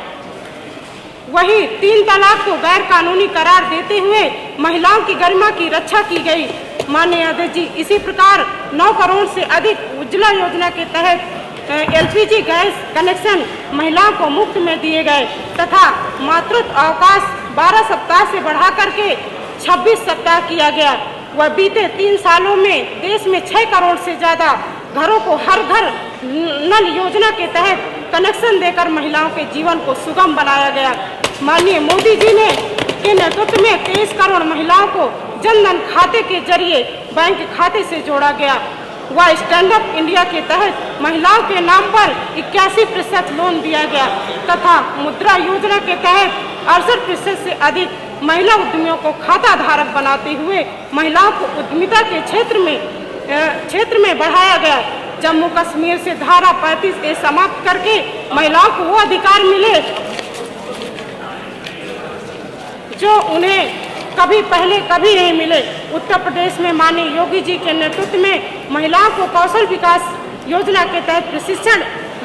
वहीं 3 तलाक को गैर कानूनी करार देते हुए महिलाओं की गरिमा की रक्षा की गई। माननीय अध्यक्ष जी, इसी प्रकार 9 करोड़ से अधिक उज्ज्वला योजना के तहत LPG गैस कनेक्शन महिलाओं को मुफ्त में दिए गए तथा मातृत्व अवकाश 12 सप्ताह से बढ़ा करके 26 सप्ताह किया गया। वह बीते 3 सालों में देश में 6 करोड़ से ज़्यादा घरों को हर घर नल योजना के तहत कनेक्शन देकर महिलाओं के जीवन को सुगम बनाया गया। माननीय मोदी जी ने के नेतृत्व में 23 करोड़ महिलाओं को जनधन खाते के जरिए बैंक खाते से जोड़ा गया। वह स्टैंड अप इंडिया के तहत महिलाओं के नाम पर 81% लोन दिया गया तथा मुद्रा योजना के तहत 68% से अधिक महिला उद्यमियों को खाता धारक बनाते हुए महिलाओं को उद्यमिता के क्षेत्र में बढ़ाया गया। जम्मू कश्मीर से धारा 35A समाप्त करके महिलाओं को वो अधिकार मिले जो उन्हें कभी पहले कभी नहीं मिले। उत्तर प्रदेश में माननीय योगी जी के नेतृत्व में महिलाओं को कौशल विकास योजना के तहत प्रशिक्षण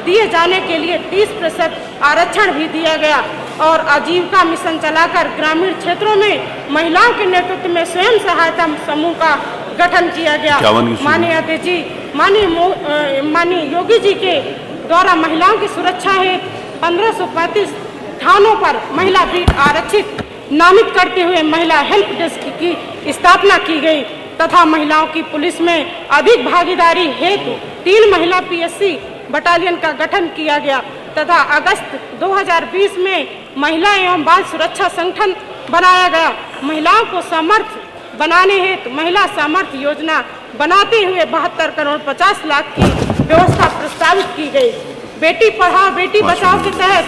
दिए जाने के लिए 30% आरक्षण भी दिया गया और आजीविका मिशन चलाकर ग्रामीण क्षेत्रों में महिलाओं के नेतृत्व में स्वयं सहायता समूह का गठन किया गया। माननीय अध्यक्ष जी, माननीय योगी जी के द्वारा महिलाओं की सुरक्षा हेतु 1535 थानों पर महिला बीट आरक्षित नामित करते हुए महिला हेल्प डेस्क की स्थापना की गई तथा महिलाओं की पुलिस में अधिक भागीदारी हेतु 3 महिला PSC बटालियन का गठन किया गया तथा अगस्त 2020 में महिला एवं बाल सुरक्षा संगठन बनाया गया। महिलाओं को समर्थ बनाने हेतु महिला सामर्थ्य योजना बनाते हुए 72 करोड़ 50 लाख की व्यवस्था प्रस्तावित की गई। बेटी पढ़ाओ बेटी बचाओ के तहत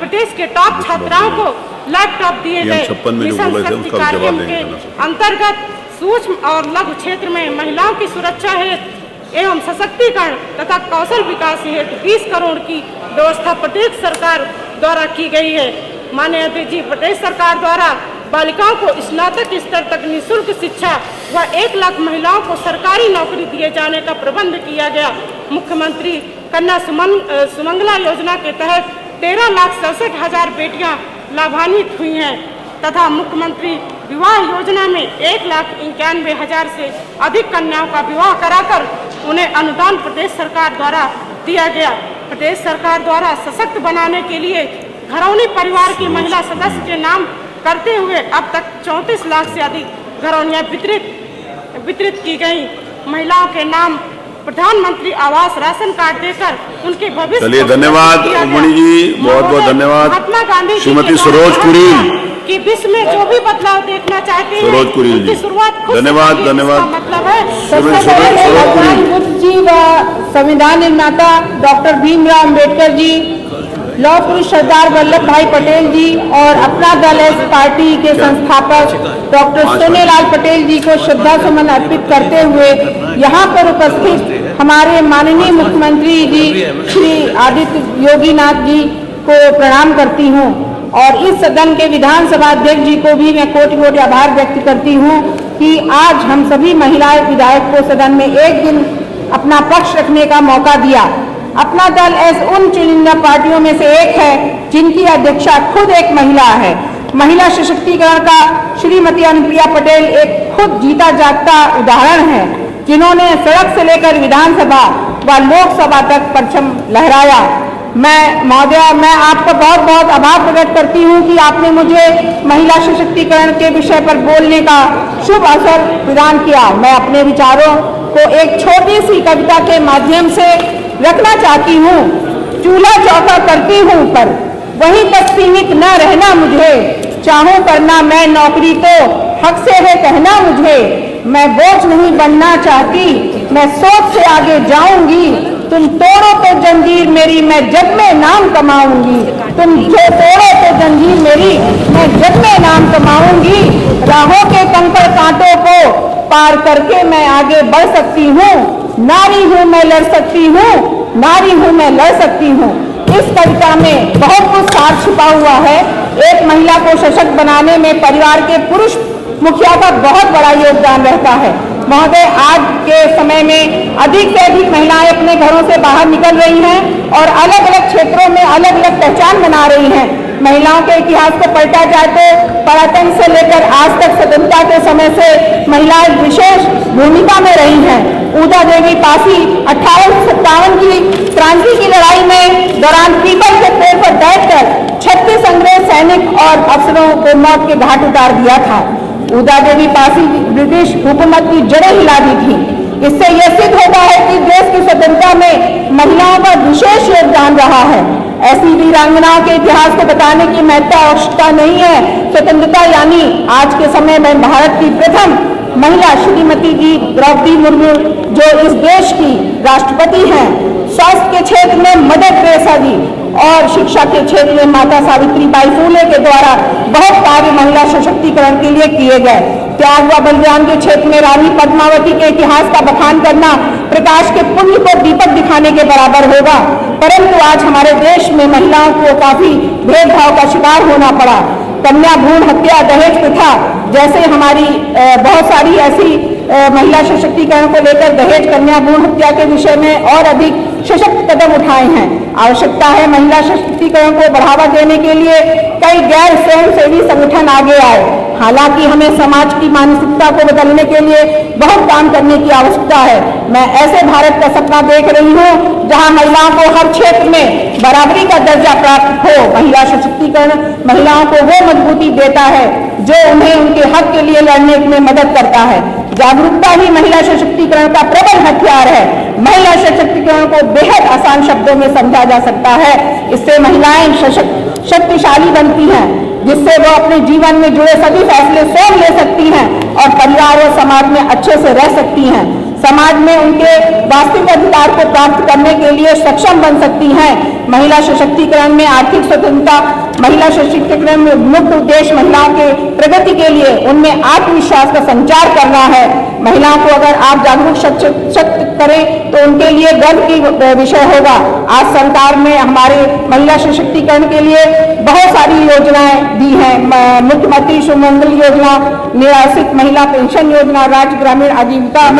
प्रदेश के टॉप छात्राओं को लैपटॉप दिए गए। मिशन शक्ति कार्यक्रम के अंतर्गत सूक्ष्म और लघु क्षेत्र में महिलाओं की सुरक्षा हेतु एवं सशक्तिकरण तथा कौशल विकास हेतु 20 करोड़ की व्यवस्था प्रदेश सरकार द्वारा की गई है। माननीय अध्यक्ष जी, प्रदेश सरकार द्वारा बालिकाओं को स्नातक स्तर तक निःशुल्क शिक्षा व 1 लाख महिलाओं को सरकारी नौकरी दिए जाने का प्रबंध किया गया। मुख्यमंत्री कन्या सुमंगला योजना के तहत 13,67,000 बेटियां लाभान्वित हुई हैं तथा मुख्यमंत्री विवाह योजना में 1,91,000 से अधिक कन्याओं का विवाह कराकर उन्हें अनुदान प्रदेश सरकार द्वारा दिया गया। प्रदेश सरकार द्वारा सशक्त बनाने के लिए घरौनी परिवार की महिला सदस्य के नाम करते हुए अब तक 34 लाख से अधिक घरौनियां वितरित की गई। महिलाओं के नाम प्रधानमंत्री आवास राशन कार्ड देकर उनके भविष्य। चलिए, धन्यवाद मणि जी, बहुत बहुत धन्यवाद। महात्मा गांधी श्रीमती सरोज कुरील कि विश्व में जो भी बदलाव देखना चाहते हैं सरोज कुरील जी, शुरुआत धन्यवाद धन्यवाद। मतलब है बुद्ध जी व संविधान निर्माता डॉक्टर भीमराव अम्बेडकर जी, लौह पुरुष सरदार वल्लभ भाई पटेल जी और अपना दल एस पार्टी के संस्थापक डॉक्टर सोनेलाल पटेल जी को श्रद्धा सुमन अर्पित करते हुए यहाँ पर उपस्थित हमारे माननीय मुख्यमंत्री जी श्री आदित्य योगीनाथ जी को प्रणाम करती हूँ और इस सदन के विधानसभा अध्यक्ष जी को भी मैं कोटि कोटि आभार व्यक्त करती हूँ कि आज हम सभी महिलाएं विधायक को सदन में एक दिन अपना पक्ष रखने का मौका दिया। अपना दल उन चुनिंदा पार्टियों में से एक है जिनकी अध्यक्षा खुद एक महिला है। महिला सशक्तिकरण का श्रीमती अनुप्रिया पटेल एक खुद जीता जागता उदाहरण है, जिन्होंने सड़क से लेकर विधानसभा व लोकसभा तक परचम लहराया। मैं आपका बहुत बहुत आभार प्रकट करती हूँ कि आपने मुझे महिला सशक्तिकरण के विषय पर बोलने का शुभ अवसर प्रदान किया। मैं अपने विचारों को एक छोटी सी कविता के माध्यम से रखना चाहती हूँ। चूल्हा चौका करती हूँ पर वहीं तक सीमित न रहना मुझे, चाहूँ करना मैं नौकरी तो हक से है कहना मुझे। मैं बोझ नहीं बनना चाहती, मैं सोच से आगे जाऊंगी। तुम तोड़ो तो जंजीर मेरी, मैं जग में नाम कमाऊंगी। तुम जो तोड़ो तो जंजीर मेरी, मैं जग में नाम कमाऊंगी। राहों के कंकड़ कांटों को पार करके मैं आगे बढ़ सकती हूँ। नारी हूँ मैं लड़ सकती हूँ, नारी हूँ मैं लड़ सकती हूँ। इस कविता में बहुत कुछ सार छुपा हुआ है। एक महिला को सशक्त बनाने में परिवार के पुरुष मुखिया का बहुत बड़ा योगदान रहता है। महोदय, आज के समय में अधिक से अधिक महिलाएं अपने घरों से बाहर निकल रही हैं और अलग अलग क्षेत्रों में अलग अलग पहचान बना रही हैं। महिलाओं के इतिहास को पलटा जाए तो परातन से लेकर आज तक स्वतंत्रता के समय से महिलाएं विशेष भूमिका में रही हैं। ऊदा देवी पासी 1857 की क्रांति की लड़ाई में दौरान पीपल के पेड़ पर बैठकर 36 अंग्रेज सैनिक और अफसरों को मौत के घाट उतार दिया था। ऊदा देवी पासी ब्रिटिश हुकूमत की जड़ें हिला दी थी। इससे यह सिद्ध होता है कि देश की स्वतंत्रता में महिलाओं का विशेष योगदान रहा है। ऐसी वीरांगनाओं के इतिहास को बताने की महत्ता आवश्यकता नहीं है। स्वतंत्रता यानी आज के समय में भारत की प्रथम महिला श्रीमती जी द्रौपदी मुर्मू जो इस देश की राष्ट्रपति हैं, स्वास्थ्य के क्षेत्र में मदर टेरेसा जी और शिक्षा के क्षेत्र में माता सावित्रीबाई फूले के द्वारा बहुत कार्य महिला सशक्तिकरण के लिए किए गए। त्याग व बलिदान के क्षेत्र में रानी पद्मावती के इतिहास का बखान करना प्रकाश के पुण्य को दीपक दिखाने के बराबर होगा। परंतु आज हमारे देश में महिलाओं को काफी भेदभाव का शिकार होना पड़ा। कन्या भ्रूण हत्या, दहेज प्रथा जैसे हमारी बहुत सारी ऐसी महिला सशक्तिकरण को लेकर दहेज, कन्या भ्रूण हत्या के विषय में और अधिक सशक्त कदम उठाए हैं। आवश्यकता है महिला सशक्तिकरण को बढ़ावा देने के लिए कई गैर स्वयंसेवी संगठन आगे आए। हालांकि हमें समाज की मानसिकता को बदलने के लिए बहुत काम करने की आवश्यकता है। मैं ऐसे भारत का सपना देख रही हूँ जहाँ महिलाओं को हर क्षेत्र में बराबरी का दर्जा प्राप्त हो। महिला सशक्तिकरण महिलाओं को वो मजबूती देता है जो उन्हें उनके हक के लिए लड़ने में मदद करता है। जागरूकता ही महिला सशक्तिकरण का प्रबल हथियार है। महिला सशक्तिकरण को बेहद आसान शब्दों में समझा जा सकता है। इससे महिलाएं शक्तिशाली बनती हैं, जिससे वो अपने जीवन में जुड़े सभी फैसले स्वयं ले सकती हैं और परिवार और समाज में अच्छे से रह सकती हैं। समाज में उनके वास्तविक अधिकार को प्राप्त करने के लिए सक्षम बन सकती हैं। महिला सशक्तिकरण में आर्थिक स्वतंत्रता, महिला सशक्तिकरण में मुख्य उद्देश्य महिलाओं के प्रगति के लिए उनमें आत्मविश्वास का संचार करना है। महिलाओं को अगर आप जागरूक शक्त करें तो उनके लिए गर्व की विषय होगा। आज सरकार ने हमारे महिला सशक्तिकरण के लिए बहुत सारी योजनाएं दी हैं। मुख्यमंत्री सुमंगल योजना, निराश्रित महिला पेंशन योजना, राज्य ग्रामीण आजीविका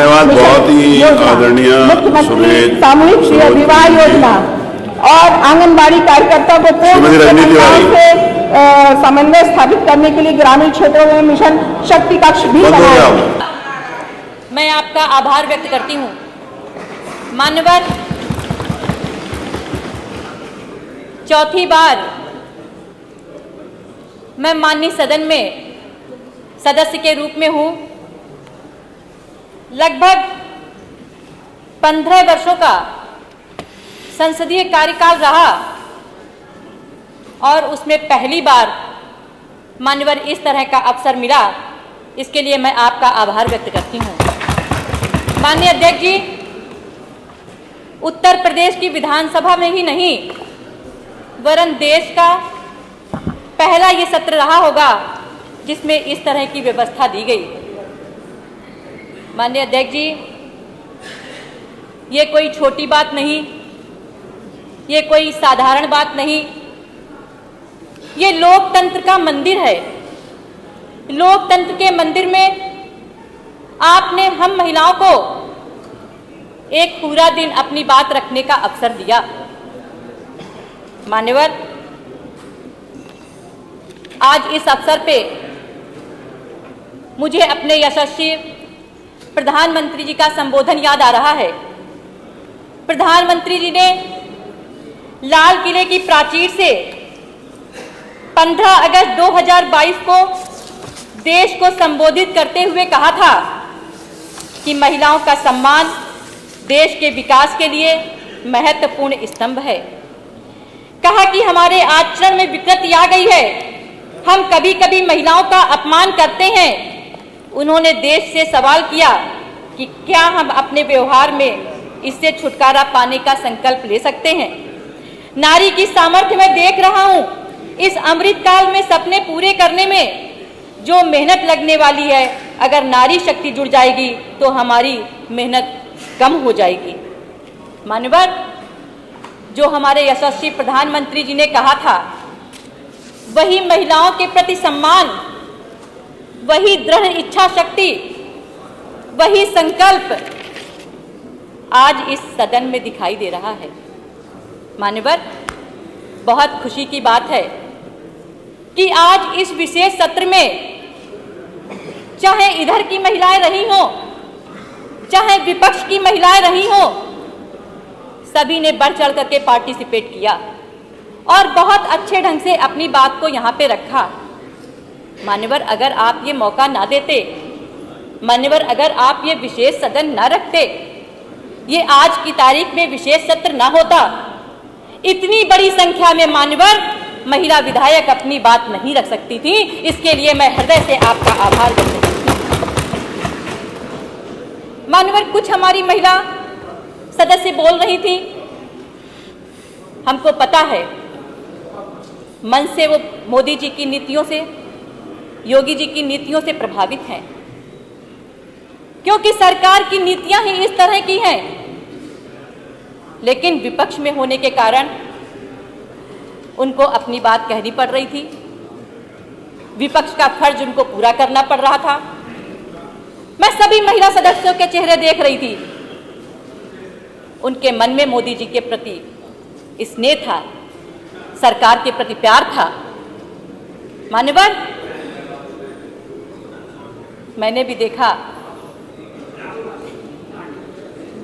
मुख्यमंत्री सामूहिक विवाह योजना और आंगनबाड़ी कार्यकर्ता को से समन्वय स्थापित करने के लिए ग्रामीण क्षेत्रों में मिशन शक्ति कक्ष भी बनाया। मैं आपका आभार व्यक्त करती हूँ। मान्यवर, चौथी बार मैं माननीय सदन में सदस्य के रूप में हूँ। लगभग 15 वर्षों का संसदीय कार्यकाल रहा और उसमें पहली बार मान्यवर इस तरह का अवसर मिला। इसके लिए मैं आपका आभार व्यक्त करती हूँ। माननीय अध्यक्ष जी, उत्तर प्रदेश की विधानसभा में ही नहीं वरन देश का पहला ये सत्र रहा होगा जिसमें इस तरह की व्यवस्था दी गई। माननीय अध्यक्ष जी, ये कोई छोटी बात नहीं, ये कोई साधारण बात नहीं, ये लोकतंत्र का मंदिर है। लोकतंत्र के मंदिर में आपने हम महिलाओं को एक पूरा दिन अपनी बात रखने का अवसर दिया। मान्यवर, आज इस अवसर पे मुझे अपने यशस्वी प्रधानमंत्री जी का संबोधन याद आ रहा है। प्रधानमंत्री जी ने लाल किले की प्राचीर से 15 अगस्त 2022 को देश को संबोधित करते हुए कहा था कि महिलाओं का सम्मान देश के विकास के लिए महत्वपूर्ण स्तंभ है। कहा कि हमारे आचरण में विकृति आ गई है, हम कभी कभी महिलाओं का अपमान करते हैं। उन्होंने देश से सवाल किया कि क्या हम अपने व्यवहार में इससे छुटकारा पाने का संकल्प ले सकते हैं। नारी की सामर्थ्य मैं देख रहा हूं। इस अमृत काल में सपने पूरे करने में जो मेहनत लगने वाली है, अगर नारी शक्ति जुड़ जाएगी तो हमारी मेहनत कम हो जाएगी। मान्यवर, जो हमारे यशस्वी प्रधानमंत्री जी ने कहा था, वही महिलाओं के प्रति सम्मान, वही दृढ़ इच्छा शक्ति, वही संकल्प आज इस सदन में दिखाई दे रहा है। मान्यवर, बहुत खुशी की बात है कि आज इस विशेष सत्र में चाहे इधर की महिलाएं रही हों, चाहे विपक्ष की महिलाएं रही हों, सभी ने बढ़ चढ़ करके पार्टिसिपेट किया और बहुत अच्छे ढंग से अपनी बात को यहाँ पे रखा। मान्यवर, अगर आप ये मौका ना देते, मान्यवर अगर आप ये विशेष सदन ना रखते, ये आज की तारीख में विशेष सत्र ना होता, इतनी बड़ी संख्या में मान्यवर महिला विधायक अपनी बात नहीं रख सकती थी। इसके लिए मैं हृदय से आपका आभार व्यक्त करती हूँ। मान्यवर, कुछ हमारी महिला सदस्य बोल रही थी, हमको पता है मन से वो मोदी जी की नीतियों से, योगी जी की नीतियों से प्रभावित हैं, क्योंकि सरकार की नीतियां ही इस तरह की हैं। लेकिन विपक्ष में होने के कारण उनको अपनी बात कहनी पड़ रही थी, विपक्ष का फर्ज उनको पूरा करना पड़ रहा था। मैं सभी महिला सदस्यों के चेहरे देख रही थी, उनके मन में मोदी जी के प्रति स्नेह था, सरकार के प्रति प्यार था। मान्यवर, मैंने भी देखा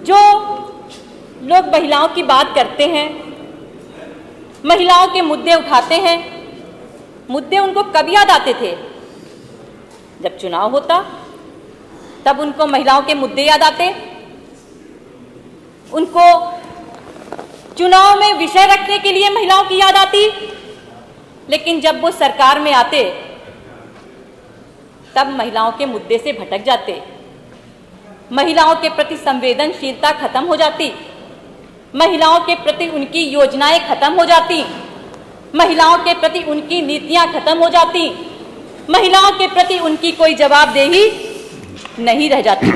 जो लोग महिलाओं की बात करते हैं, महिलाओं के मुद्दे उठाते हैं, मुद्दे उनको कब याद आते थे? जब चुनाव होता तब उनको महिलाओं के मुद्दे याद आते, उनको चुनाव में विषय रखने के लिए महिलाओं की याद आती। लेकिन जब वो सरकार में आते तब महिलाओं के मुद्दे से भटक जाते, महिलाओं के प्रति संवेदनशीलता खत्म हो जाती, महिलाओं के प्रति उनकी योजनाएं खत्म हो जाती, महिलाओं के प्रति उनकी नीतियां खत्म हो जाती, महिलाओं के प्रति उनकी कोई जवाबदेही नहीं रह जाती।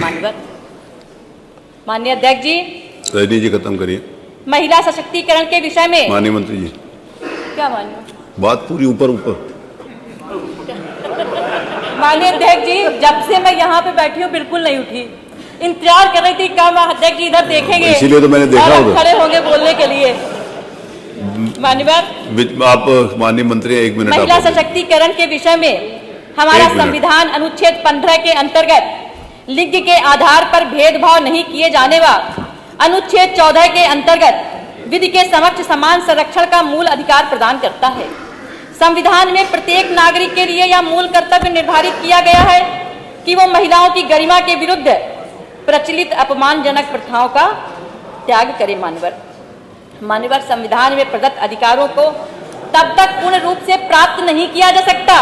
माननीय अध्यक्ष जी, रजनी जी खत्म करिए। महिला सशक्तिकरण के विषय में माननीय मंत्री जी, क्या माननीय बात पूरी ऊपर ऊपर। माननीय अध्यक्ष जी, जब से मैं यहाँ पे बैठी हूँ बिल्कुल नहीं उठी, इंतजार कर रही थी कब अध्यक्ष जी इधर देखेंगे, इसीलिए तो मैंने देखा और खड़े होंगे बोलने के लिए। माननीय आप माननीय मंत्री, 1 मिनट। महिला सशक्तिकरण के विषय में हमारा संविधान अनुच्छेद 15 के अंतर्गत लिंग के आधार पर भेदभाव नहीं किए जाने व अनुच्छेद 14 के अंतर्गत विधि के समक्ष समान संरक्षण का मूल अधिकार प्रदान करता है। संविधान में प्रत्येक नागरिक के लिए यह मूल कर्तव्य निर्धारित किया गया है कि वो महिलाओं की गरिमा के विरुद्ध प्रचलित अपमानजनक प्रथाओं का त्याग करे। मान्यवर, संविधान में प्रदत्त अधिकारों को तब तक पूर्ण रूप से प्राप्त नहीं किया जा सकता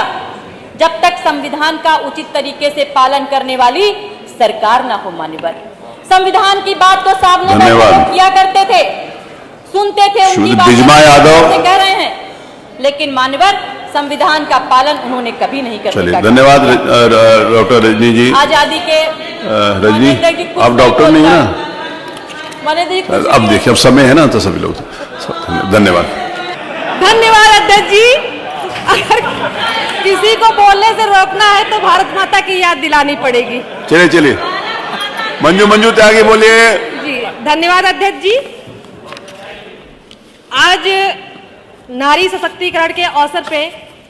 जब तक संविधान का उचित तरीके से पालन करने वाली सरकार ना हो। मान्यवर, संविधान की बात को सामने बैठकर किया करते थे, सुनते थे, उनकी बातें कह रहे हैं, लेकिन मान्यवर संविधान का पालन उन्होंने कभी नहीं कर दिया। धन्यवाद डॉक्टर रजनी जी। आजादी के रजनी, आप डॉक्टर नहीं है ना? अब देखिए, अब समय है ना, तो सभी लोग धन्यवाद। धन्यवाद अध्यक्ष जी। अगर किसी को बोलने से रोकना है तो भारत माता की याद दिलानी पड़ेगी। चलिए चलिए, मंजू त्यागी बोलिए। जी धन्यवाद अध्यक्ष जी। आज नारी सशक्तिकरण के अवसर पे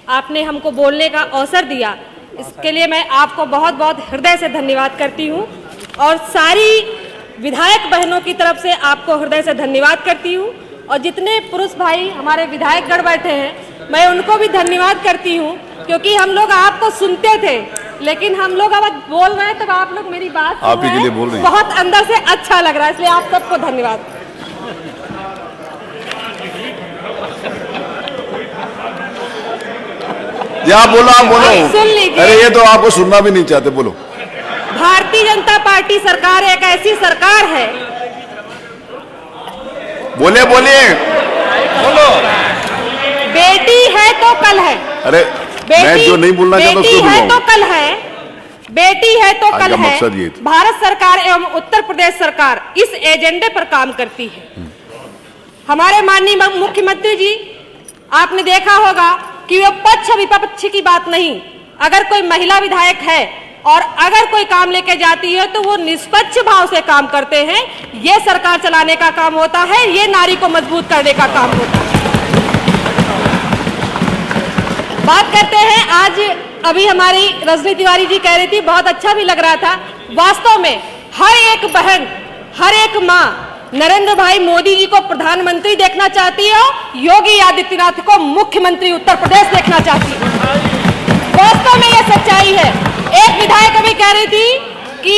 आपने हमको बोलने का अवसर दिया, इसके लिए मैं आपको बहुत बहुत हृदय से धन्यवाद करती हूँ, और सारी विधायक बहनों की तरफ से आपको हृदय से धन्यवाद करती हूँ, और जितने पुरुष भाई हमारे विधायक गण बैठे हैं मैं उनको भी धन्यवाद करती हूँ, क्योंकि हम लोग आपको सुनते थे, लेकिन हम लोग अब बोल रहे हैं तब आप लोग मेरी बात आप ही के लिए बोल रहे हैं, बहुत अंदर से अच्छा लग रहा है, इसलिए आप सबको धन्यवाद। आप बोलो, आप बोलो। सुन लीजिए। अरे ये तो आपको सुनना भी नहीं चाहते, बोलो। भारतीय जनता पार्टी सरकार एक ऐसी सरकार है, बोलिए बोलो। बेटी है तो कल है। अरे मैं जो नहीं बोलना चाहता उसको बेटी है तो कल है, बेटी है तो कल है। मकसद ये था। भारत सरकार एवं उत्तर प्रदेश सरकार इस एजेंडे पर काम करती है। हमारे माननीय मुख्यमंत्री जी, आपने देखा होगा कि वो पक्ष विपक्ष की बात नहीं, अगर कोई महिला विधायक है और अगर कोई काम लेके जाती है तो वो निष्पक्ष भाव से काम करते हैं। ये सरकार चलाने का काम होता है, ये नारी को मजबूत करने का काम होता है। बात करते हैं, आज अभी हमारी रजनी तिवारी जी कह रही थी, बहुत अच्छा भी लग रहा था। वास्तव में हर एक बहन, हर एक माँ नरेंद्र भाई मोदी जी को प्रधानमंत्री देखना चाहती है, योगी आदित्यनाथ को मुख्यमंत्री उत्तर प्रदेश देखना चाहती है। वास्तव में यह सच्चाई है। एक विधायक अभी कह रही थी कि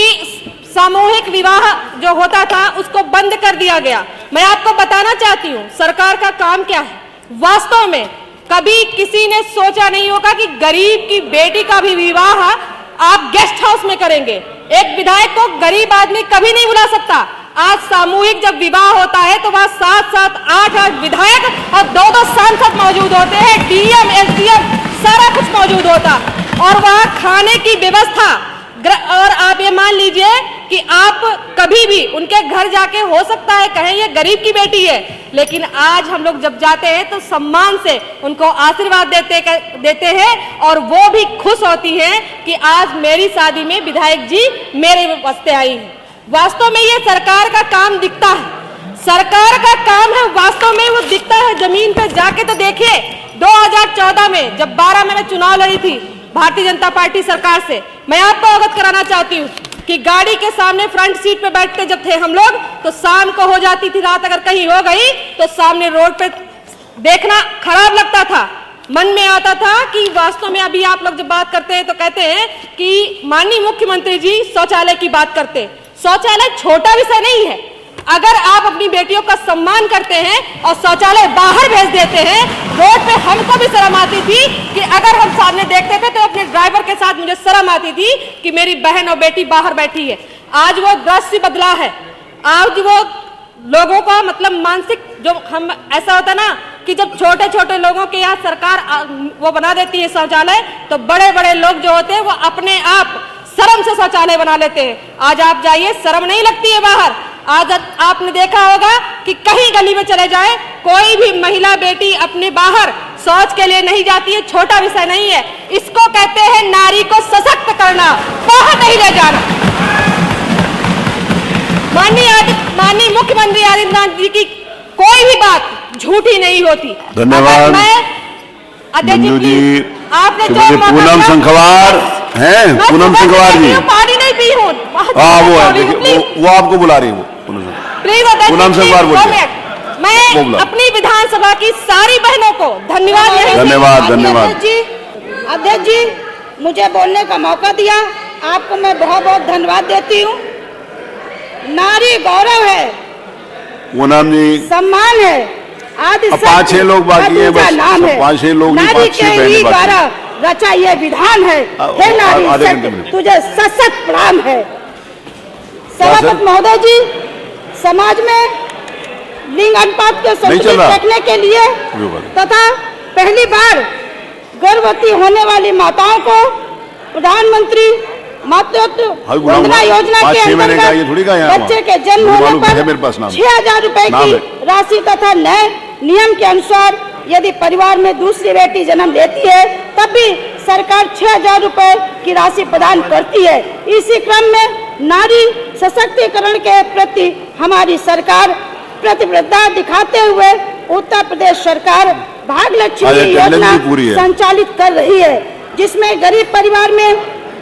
सामूहिक विवाह जो होता था उसको बंद कर दिया गया। मैं आपको बताना चाहती हूँ सरकार का काम क्या है। वास्तव में कभी किसी ने सोचा नहीं होगा कि गरीब की बेटी का भी विवाह आप गेस्ट हाउस में करेंगे। एक विधायक को गरीब आदमी कभी नहीं बुला सकता। आज सामूहिक जब विवाह होता है तो वहाँ 7-7, 8-8 विधायक और 2-2 सांसद मौजूद होते हैं, डीएम, एसडीएम, सारा कुछ मौजूद होता, और वहाँ खाने की व्यवस्था। और आप ये मान लीजिए कि आप कभी भी उनके घर जाके हो सकता है कहें ये गरीब की बेटी है, लेकिन आज हम लोग जब जाते हैं तो सम्मान से उनको आशीर्वाद देते हैं, और वो भी खुश होती हैं कि आज मेरी शादी में विधायक जी मेरे वास्ते आई हैं। वास्तव में ये सरकार का काम दिखता है, सरकार का काम है, वास्तव में वो दिखता है जमीन पे जाके। तो देखिए 2014 में जब 12 में चुनाव लड़ी थी भारतीय जनता पार्टी सरकार से, मैं आपको अवगत कराना चाहती हूँ कि गाड़ी के सामने फ्रंट सीट पे बैठते जब थे हम लोग, तो शाम को हो जाती थी रात अगर कहीं हो गई तो सामने रोड पे देखना खराब लगता था। मन में आता था कि वास्तव में अभी आप लोग जब बात करते हैं तो कहते हैं कि माननीय मुख्यमंत्री जी शौचालय की बात करते हैं। शौचालय छोटा विषय नहीं है। अगर आप अपनी बेटियों का सम्मान करते हैं और शौचालय बाहर भेज देते हैं, रोड पे हमको भी शर्म आती थी कि अगर हम सामने देखते थे तो अपने ड्राइवर के साथ मुझे शर्म आती थी कि मेरी बहन और बेटी बाहर बैठी है। आज वो दृश्य बदला है। आज वो लोगों का मतलब मानसिक जो हम ऐसा होता ना कि जब छोटे छोटे लोगों के यहाँ सरकार वो बना देती है शौचालय, तो बड़े बड़े लोग जो होते हैं वो अपने आप शर्म से शौचालय बना लेते हैं। आज आप जाइए, शर्म नहीं लगती है बाहर। आज आपने देखा होगा कि कहीं गली में चले जाए, कोई भी महिला बेटी अपने बाहर शौच के लिए नहीं जाती है। छोटा विषय नहीं है, इसको कहते हैं नारी को सशक्त करना, बाहर नहीं ले जाना। माननीय मुख्यमंत्री आदित्यनाथ जी की कोई भी बात झूठी नहीं होती। धन्यवाद मंजू जी। आपने जो पूनम संखवार हैं, पूनम संखवार जी, पानी नहीं पी हूँ। हाँ वो है, देखिए वो आपको बुला रही है, वो पूनम संखवार बोलिए। मैं अपनी विधानसभा की सारी बहनों को धन्यवाद अध्यक्ष जी, मुझे बोलने का मौका दिया, आपको मैं बहुत बहुत धन्यवाद देती हूँ। नारी गौरव है, पूनम जी सम्मान है, आदि 5-6 लोग बाकी हैं, बस नाम है। 5-6 लोग नहीं, नारी 5-6 बहनें बाकी हैं। रचा ये विधान है, हे नारी तुझे सशक्त प्रणाम है। सभापति महोदय जी, समाज में लिंग अनुपात के संतुलित रखने के लिए तथा पहली बार गर्भवती होने वाली माताओं को प्रधानमंत्री मातृत्व वंदना योजना के अंतर्गत बच्चे के जन्म होने पर 6,000 रुपए की राशि तथा नए नियम के अनुसार यदि परिवार में दूसरी बेटी जन्म लेती है तब भी सरकार 6,000 रुपए की राशि प्रदान करती है। इसी क्रम में नारी सशक्तिकरण के प्रति हमारी सरकार प्रतिबद्धता दिखाते हुए उत्तर प्रदेश सरकार भाग्यलक्ष्मी योजना संचालित कर रही है, जिसमें गरीब परिवार में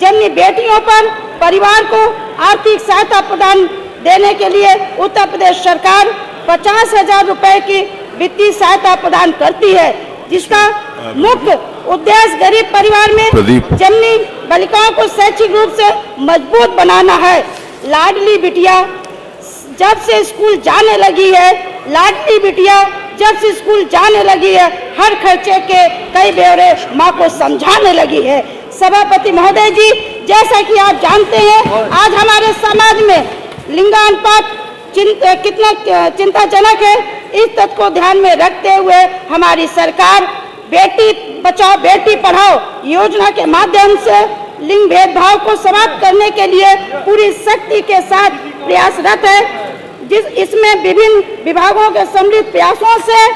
जन्मी बेटियों पर परिवार को आर्थिक सहायता प्रदान देने के लिए उत्तर प्रदेश सरकार 50,000 रुपए की वित्तीय सहायता प्रदान करती है, जिसका मुख्य उद्देश्य गरीब परिवार में जन्मी बालिकाओं को शैक्षिक रूप से मजबूत बनाना है। लाडली बिटिया जब से स्कूल जाने लगी है, लाडली बिटिया जब से स्कूल जाने लगी है, हर खर्चे के कई ब्यौरे माँ को समझाने लगी है। सभापति महोदय जी, जैसा कि आप जानते हैं, आज हमारे समाज में लिंगानुपात कितना चिंताजनक है। इस तथ्य को ध्यान में रखते हुए हमारी सरकार बेटी बचाओ बेटी पढ़ाओ योजना के माध्यम से लिंग भेदभाव को समाप्त करने के लिए पूरी शक्ति के साथ प्रयासरत है। इसमें विभिन्न विभागों के सम्मिलित प्रयासों से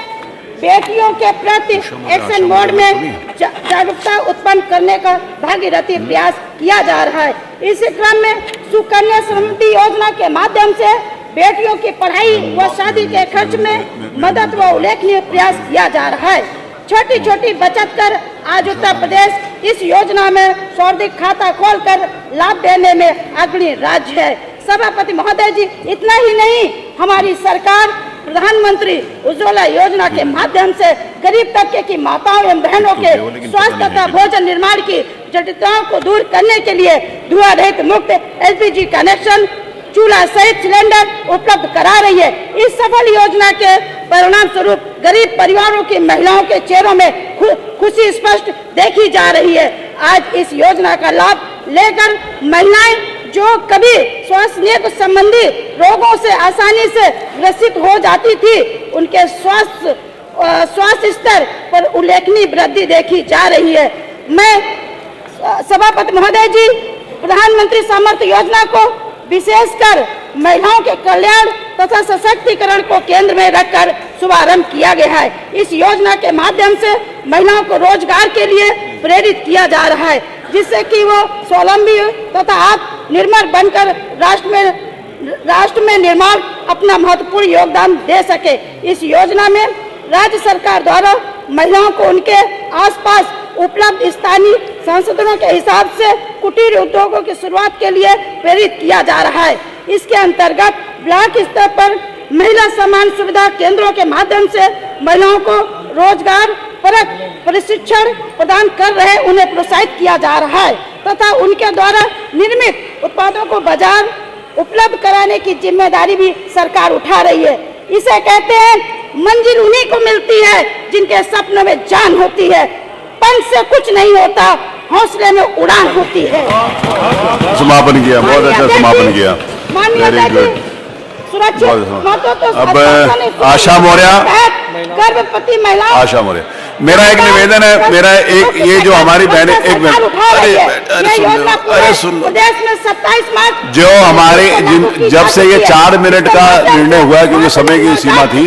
बेटियों के प्रति एक्शन मोड में जागरूकता उत्पन्न करने का भागीरथी प्रयास किया जा रहा है। इसी क्रम में सुकन्या समृद्धि योजना के माध्यम से बेटियों की पढ़ाई व शादी के खर्च में मदद व उल्लेखनीय प्रयास किया जा रहा है। छोटी छोटी बचत कर आज उत्तर प्रदेश इस योजना में सौर्धिक खाता खोलकर लाभ देने में अग्रणी राज्य है। सभापति महोदय जी, इतना ही नहीं, हमारी सरकार प्रधानमंत्री उज्ज्वला योजना के माध्यम से गरीब तबके की माताओं एवं बहनों के स्वास्थ्य तथा भोजन निर्माण की जटिलताओं को दूर करने के लिए धुआं रहित मुक्त LPG कनेक्शन, चूल्हा सहित सिलेंडर उपलब्ध करा रही है। इस सफल योजना के परिणाम स्वरूप गरीब परिवारों की महिलाओं के चेहरों में खुशी स्पष्ट देखी जा रही है। आज इस योजना का लाभ लेकर महिलाएं जो कभी श्वास संबंधी रोगों से आसानी से ग्रसित हो जाती थी, उनके स्वास्थ्य स्तर पर उल्लेखनीय वृद्धि देखी जा रही है। मैं सभापति महोदय जी, प्रधानमंत्री सामर्थ्य योजना को विशेषकर महिलाओं के कल्याण तथा सशक्तिकरण को केंद्र में रखकर शुभारंभ किया गया है। इस योजना के माध्यम से महिलाओं को रोजगार के लिए प्रेरित किया जा रहा है, जिससे कि वो स्वावलंबी तथा आत्मनिर्भर बनकर राष्ट्र में निर्माण अपना महत्वपूर्ण योगदान दे सके। इस योजना में राज्य सरकार द्वारा महिलाओं को उनके आसपास उपलब्ध स्थानीय संसाधनों के हिसाब से कुटीर उद्योगों की शुरुआत के लिए प्रेरित किया जा रहा है। इसके अंतर्गत ब्लॉक स्तर पर महिला सम्मान सुविधा केंद्रों के माध्यम से महिलाओं को रोजगार परक प्रशिक्षण प्रदान कर रहे उन्हें प्रोत्साहित किया जा रहा है तथा उनके द्वारा निर्मित उत्पादों को बाजार उपलब्ध कराने की जिम्मेदारी भी सरकार उठा रही है। इसे कहते हैं मंजिल उन्हीं को मिलती है जिनके सपनों में जान होती है। पंख से कुछ नहीं होता, हौसले में उड़ान होती है। समापन किया, बहुत अच्छा समापन किया, वेरी गुड। अब आशा मौर्य, गर्भवती महिलाओं, आशा मौर्य, मेरा एक निवेदन है, मेरा एक ये जो हमारी बहनें, एक मिनट, अरे सुन लो, प्रदेश में 27 मार्च जो हमारे जब से ये 4 मिनट का निर्णय हुआ है, क्योंकि समय की सीमा थी,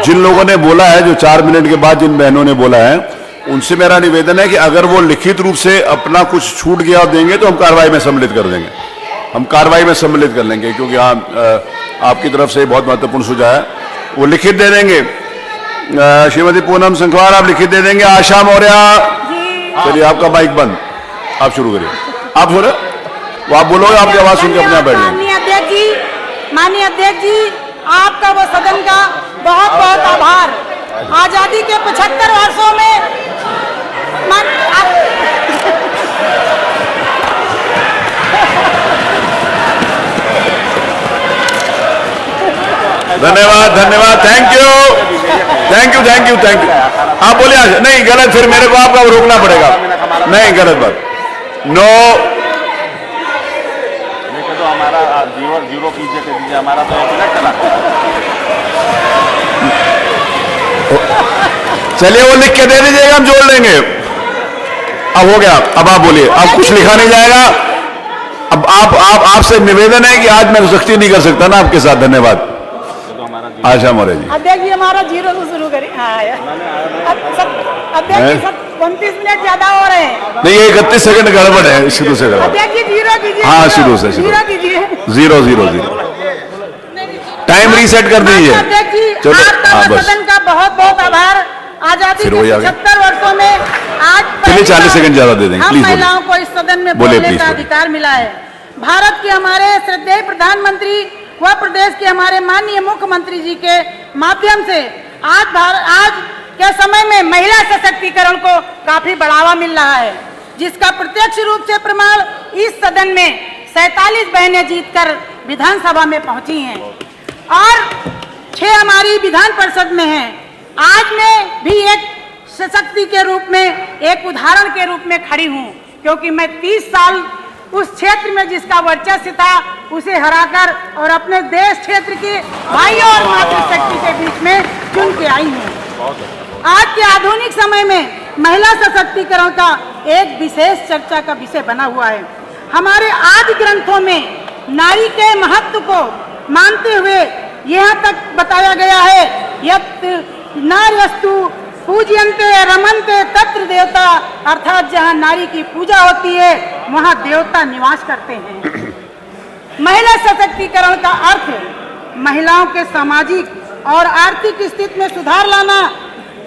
जिन लोगों ने बोला है, जो 4 मिनट के बाद जिन बहनों ने बोला है, उनसे मेरा निवेदन है कि अगर वो लिखित रूप से अपना कुछ छूट गया देंगे तो हम कार्रवाई में सम्मिलित कर देंगे, हम कार्रवाई में सम्मिलित कर लेंगे, क्योंकि हाँ आपकी तरफ से बहुत महत्वपूर्ण सुझाव है, वो लिखित दे देंगे। श्रीमती पूनम संखवार, आप लिखित दे देंगे। आशा मौर्य, चलिए आपका माइक बंद, आप शुरू करिए। आप सुनो, वो आप बोलोगे, आपकी आवाज सुन के अपने आप बैठ जाएंगे। माननीय अध्यक्ष जी, आपका वो सदन का बहुत बहुत आभार। आजादी के 75 वर्षों में धन्यवाद, धन्यवाद, thank you, thank you, thank you, thank you. आप बोलिए, नहीं गलत, फिर मेरे को आपका रोकना पड़ेगा, नहीं गलत बात, नो, तो हमारा जीरो कीजिए, कर दीजिए, हमारा तो चला। चलिए वो लिख के दे दीजिएगा, हम जोड़ लेंगे। अब हो गया, अब आप बोलिए, अब कुछ लिखा नहीं जाएगा। अब आपसे निवेदन है कि आज मैं सख्ती नहीं कर सकता ना आपके साथ। धन्यवाद। आशा मौर्य जी। अध्यक्ष जी, हमारा जीरो से शुरू करें। अध्यक्ष जी, 29 मिनट ज्यादा हो रहे हैं। नहीं, 31 सेकंड गड़बड़ है, शुरू से गड़बड़। अध्यक्ष जी, जीरो कीजिए। हाँ, शुरू से, जीरो कीजिए, 0 0 0, टाइम रीसेट कर दीजिए। अध्यक्ष जी, चलो, आपका बस सदन का बहुत बहुत आभार। आजादी के 75 वर्षों में आज चलिए 40 सेकंड ज्यादा दे देंगे, हम प्लीज महिलाओं को इस सदन में बोलने का अधिकार मिला है। भारत के हमारे श्रद्धेय प्रधानमंत्री व प्रदेश के हमारे माननीय मुख्यमंत्री जी के माध्यम से आज के समय में महिला सशक्तिकरण को काफी बढ़ावा मिल रहा है, जिसका प्रत्यक्ष रूप से प्रमाण इस सदन में 47 बहनें जीतकर विधानसभा में पहुंची हैं और 6 हमारी विधान परिषद में हैं। आज मैं भी एक सशक्ति के रूप में, एक उदाहरण के रूप में खड़ी हूं, क्योंकि मैं 30 साल उस क्षेत्र में जिसका वर्चस्व था उसे हराकर और अपने देश क्षेत्र के भाइयों और मातृशक्ति के बीच में चुन के आई हूँ। आज के आधुनिक समय में महिला सशक्तिकरण का एक विशेष चर्चा का विषय बना हुआ है। हमारे आदि ग्रंथों में नारी के महत्व को मानते हुए यहाँ तक बताया गया है, यत् नार्यस्तु पूज्यन्ते रमन्ते तत्र देवता, अर्थात जहाँ नारी की पूजा होती है वहाँ देवता निवास करते हैं। महिला सशक्तिकरण का अर्थ महिलाओं के सामाजिक और आर्थिक स्थिति में सुधार लाना,